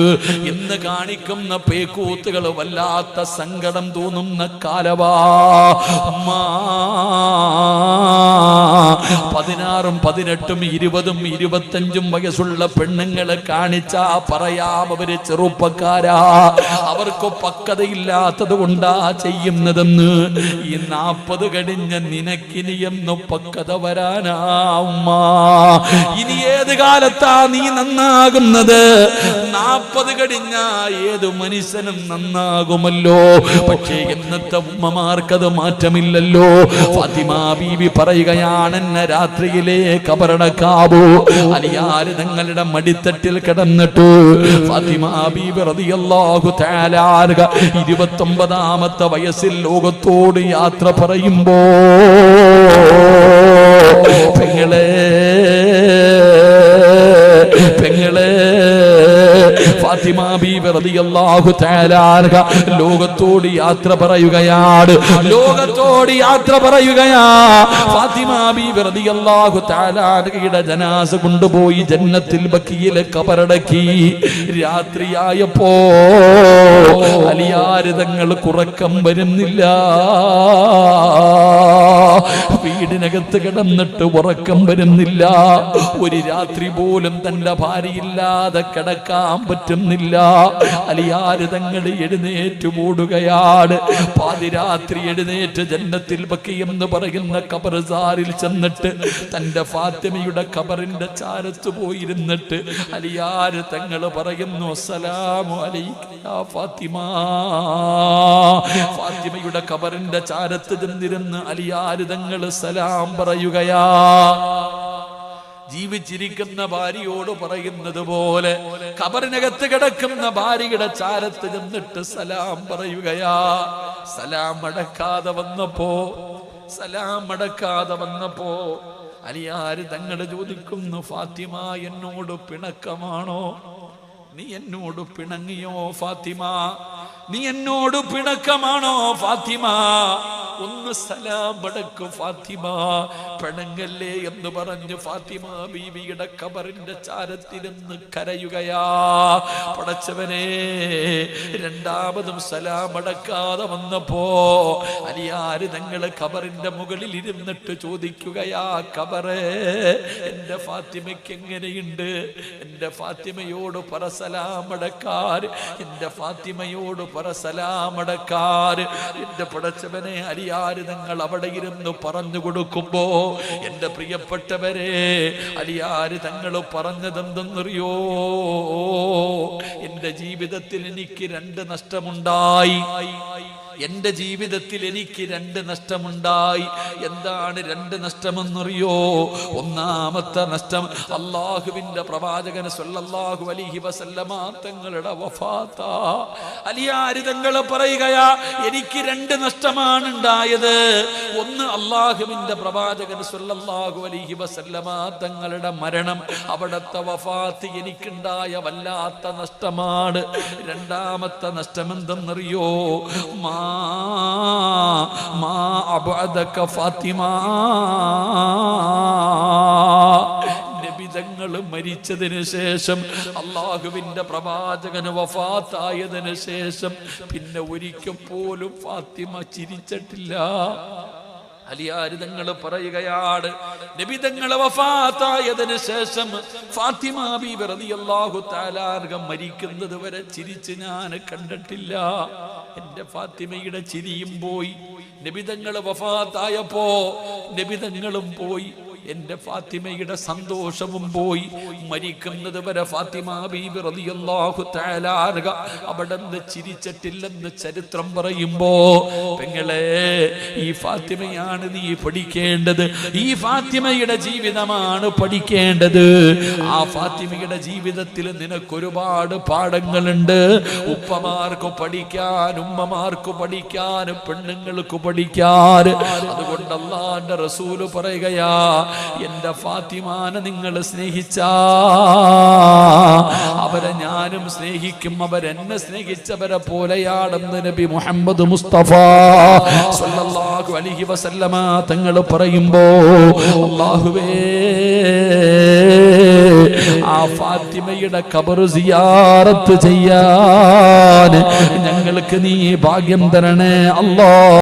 ഇന്ന് കാണിക്കുന്ന പേക്കൂത്തുകൾ വല്ലാത്ത സങ്കടം തോന്നുന്ന കാലവാ. 16, 18, 20, 25 വയസ്സുള്ള പെണ്ണുങ്ങളെ കാണിച്ചാ പറയാം അവര് ചെറുപ്പക്കാരാ, അവർക്ക് പക്വതയില്ലാത്തത് കൊണ്ടാ ചെയ്യുന്നതെന്ന്. ഈ 40 കഴിഞ്ഞ നിനക്കിനി എന്ന് പക്വത വരാനാ ഉമ്മ? ഇനി ഏത് കാലത്താ നീ നന്നാകുന്നത്? 40 കഴിഞ്ഞ ഏത് മനുഷ്യനും നന്നാകുമല്ലോ. പക്ഷേ ഇന്നത്തെ ഉമ്മമാർക്കത് മാറ്റമില്ലല്ലോ. ഫാത്തിമ ബീവി പറയുകയാണ്, എന്നെ രാത്രിയിലെ കബറടക്കാവൂ. അലിയാർ തങ്ങളുടെ മടിത്തട്ടിൽ കിടന്നിട്ട് ഫാത്തിമ ബീവി റളിയല്ലാഹു തആല അൻഹ 29ാമത്തെ വയസ്സിൽ ലോകത്തോട് യാത്ര പറയുമ്പോ പെങ്ങളെ, പെങ്ങളെ, ഫാത്തിമ ബീവി റളിയല്ലാഹു തആല അൻഹ ലോകത്തോട് യാത്ര പറയുകയാണ്. ലോകത്തോട് യാത്ര പറയുകയാ. ഫാത്തിമ ബീവി റളിയല്ലാഹു തആല അൻഹയുടെ ജനാസ കൊണ്ടുപോയി ജന്നത്തിൽ ബഖീയിലെ ഖബറടക്കി. രാത്രിയായപ്പോ അലിയാർ തങ്ങൾക്ക് ഉറക്കം വരുന്നില്ല. വീടിനകത്ത് കിടന്നിട്ട് ഉറക്കം വരുന്നില്ല. ഒരു രാത്രി പോലും തന്റെ ഭാര്യയില്ലാതെ കിടക്കാൻ പറ്റുന്നില്ല. അലിയാർ തങ്ങൾ എഴുന്നേറ്റ് ഓടുകയാണ്. പാതിരാത്രി എഴുന്നേറ്റ് ജന്നത്തിൽ ബഖീ എന്ന് പറയുന്ന ഖബർസാറിൽ ചെന്നിട്ട് തന്റെ ഫാത്തിമയുടെ ഖബറിന്റെ ചാരത്ത് പോയിരുന്നിട്ട് അലിയാർ തങ്ങൾ പറയുന്നു, അസ്സലാമു അലൈക യാ ഫാത്തിമ. ഫാത്തിമയുടെ ഖബറിന്റെ ചാരത്ത് ചെന്നിരുന്ന് അലിയാർ തങ്ങൾ സലാം പറയുകയാ. ജീവിച്ചിരിക്കുന്ന ഭാര്യയോട് പറയുന്നത് പോലെ ഖബറിനകത്ത് കിടക്കുന്ന ഭാര്യയുടെ ചാരത്ത് ചെന്നിട്ട് സലാം പറയുകയാ. സലാം അടക്കാതെ വന്നപ്പോ അലിയാർ തങ്ങൾ ചോദിക്കുന്നു, ഫാത്തിമ എന്നോട് പിണക്കമാണോ? നീ എന്നോട് പിണങ്ങിയോ ഫാത്തിമ? നീ എന്നോട് പിണക്കമാണോ ഫാത്തിമ? ഒന്ന് സലാം അടക്കും ഫാത്തിമ, പെണങ്ങല്ലേ എന്ന് പറഞ്ഞു ഫാത്തിമ ബീവിയുടെ ഖബറിന്റെ ചാരത്തിരുന്ന് കരയുകയാ. പടച്ചവനെ, രണ്ടാമതും സലാം അടക്കാതെ വന്നപ്പോ അലിയാര് തങ്ങള് ഖബറിന്റെ മുകളിൽ ഇരുന്നിട്ട് ചോദിക്കുകയാ, ഖബറേ എന്റെ ഫാത്തിമയ്ക്ക് എങ്ങനെയുണ്ട്? എന്റെ ഫാത്തിമയോട് പറ സലാം അടക്കാർ, എന്റെ ഫാത്തിമയോട് പറ സലാം അടക്കാർ. എന്റെ പടച്ചവനെ, അലിയാര് തങ്ങൾ അവിടെ ഇരുന്ന് പറഞ്ഞു കൊടുക്കുമ്പോ എന്റെ പ്രിയപ്പെട്ടവരെ, അലിയാര് തങ്ങൾ പറഞ്ഞതെന്തെന്നറിയോ? എന്റെ ജീവിതത്തിൽ എനിക്ക് 2 നഷ്ടമുണ്ടായി. എന്റെ ജീവിതത്തിൽ എനിക്ക് 2 നഷ്ടമുണ്ടായി. എന്താണ് 2 നഷ്ടമെന്നറിയോ? ഒന്നാമത്തെ നഷ്ടം അള്ളാഹുവിന്റെ പ്രവാചകൻ സ്വല്ലല്ലാഹു അലൈഹി വസല്ലമ തങ്ങളുടെ വഫാത്താ. അലിയാര് തങ്ങൾ പറയുകയാ, എനിക്ക് 2 നഷ്ടമാണ് ഉണ്ടായത്. ഒന്ന്, അള്ളാഹുവിന്റെ പ്രവാചകൻ സ്വല്ലല്ലാഹു അലൈഹി വസല്ലമ തങ്ങളുടെ മരണം, അവിടത്തെ വഫാത്ത് എനിക്കുണ്ടായ വല്ലാത്ത നഷ്ടമാണ്. രണ്ടാമത്തെ നഷ്ടം എന്തെന്നറിയോ? ഫാത്തിമ, നബിതങ്ങൾ മരിച്ചതിന് ശേഷം, അള്ളാഹുവിന്റെ പ്രവാചകന് വഫാത്തായതിനു ശേഷം പിന്നെ ഒരിക്കൽ പോലും ഫാത്തിമ ചിരിച്ചിട്ടില്ല. അലിയാര് തങ്ങൾ പറയുകയാണ്, നബി തങ്ങൾ വഫാത്തായതിനു ശേഷം ഫാത്തിമ ബീവി റളിയല്ലാഹു തആല അൻഹ മരിക്കുന്നത് വരെ ചിരിച്ച് ഞാൻ കണ്ടിട്ടില്ല. എന്റെ ഫാത്തിമയുടെ ചിരിയും പോയി. നബി തങ്ങൾ വഫാത്തായപ്പോ നബി തങ്ങളും പോയി, എന്റെ ഫാത്തിമയുടെ സന്തോഷവും പോയി. മരിക്കുന്നത് വരെ ഫാത്തിമ ബീബി റളിയല്ലാഹു തആല അൻഹ അവിടുന്ന് ചിരിച്ചിട്ടില്ലെന്ന് ചരിത്രം പറയുമ്പോ, പെങ്ങളെ, ഈ ഫാത്തിമയാണ് നീ പഠിക്കേണ്ടത്. ഈ ഫാത്തിമയുടെ ജീവിതമാണ് പഠിക്കേണ്ടത്. ആ ഫാത്തിമയുടെ ജീവിതത്തിൽ നിനക്കൊരുപാട് പാഠങ്ങളുണ്ട്. ഉപ്പമാർക്ക് പഠിക്കാൻ, ഉമ്മമാർക്ക് പഠിക്കാൻ, പെണ്ണുങ്ങൾക്ക് പഠിക്കാൻ. അതുകൊണ്ട് അല്ലാഹുവിന്റെ റസൂല് പറയുകയാ, എന്റെ ഫാത്തിമാനെ നിങ്ങൾ സ്നേഹിച്ചാ അവരെ ഞാനും സ്നേഹിക്കും, അവരെന്നെ സ്നേഹിച്ചവരെ പോലെയാണെന്ന് നബി മുഹമ്മദ് മുസ്തഫ സ്വല്ലല്ലാഹു അലൈഹി വസല്ലമ തങ്ങൾ പറയുമ്പോ, അല്ലാഹുവേ, ആ ഫാത്തിമയുടെ ഖബർ സിയാറത്ത് ചെയ്യാൻ ഞങ്ങൾക്ക് നീ ഭാഗ്യം തരണേ അല്ലാഹ്.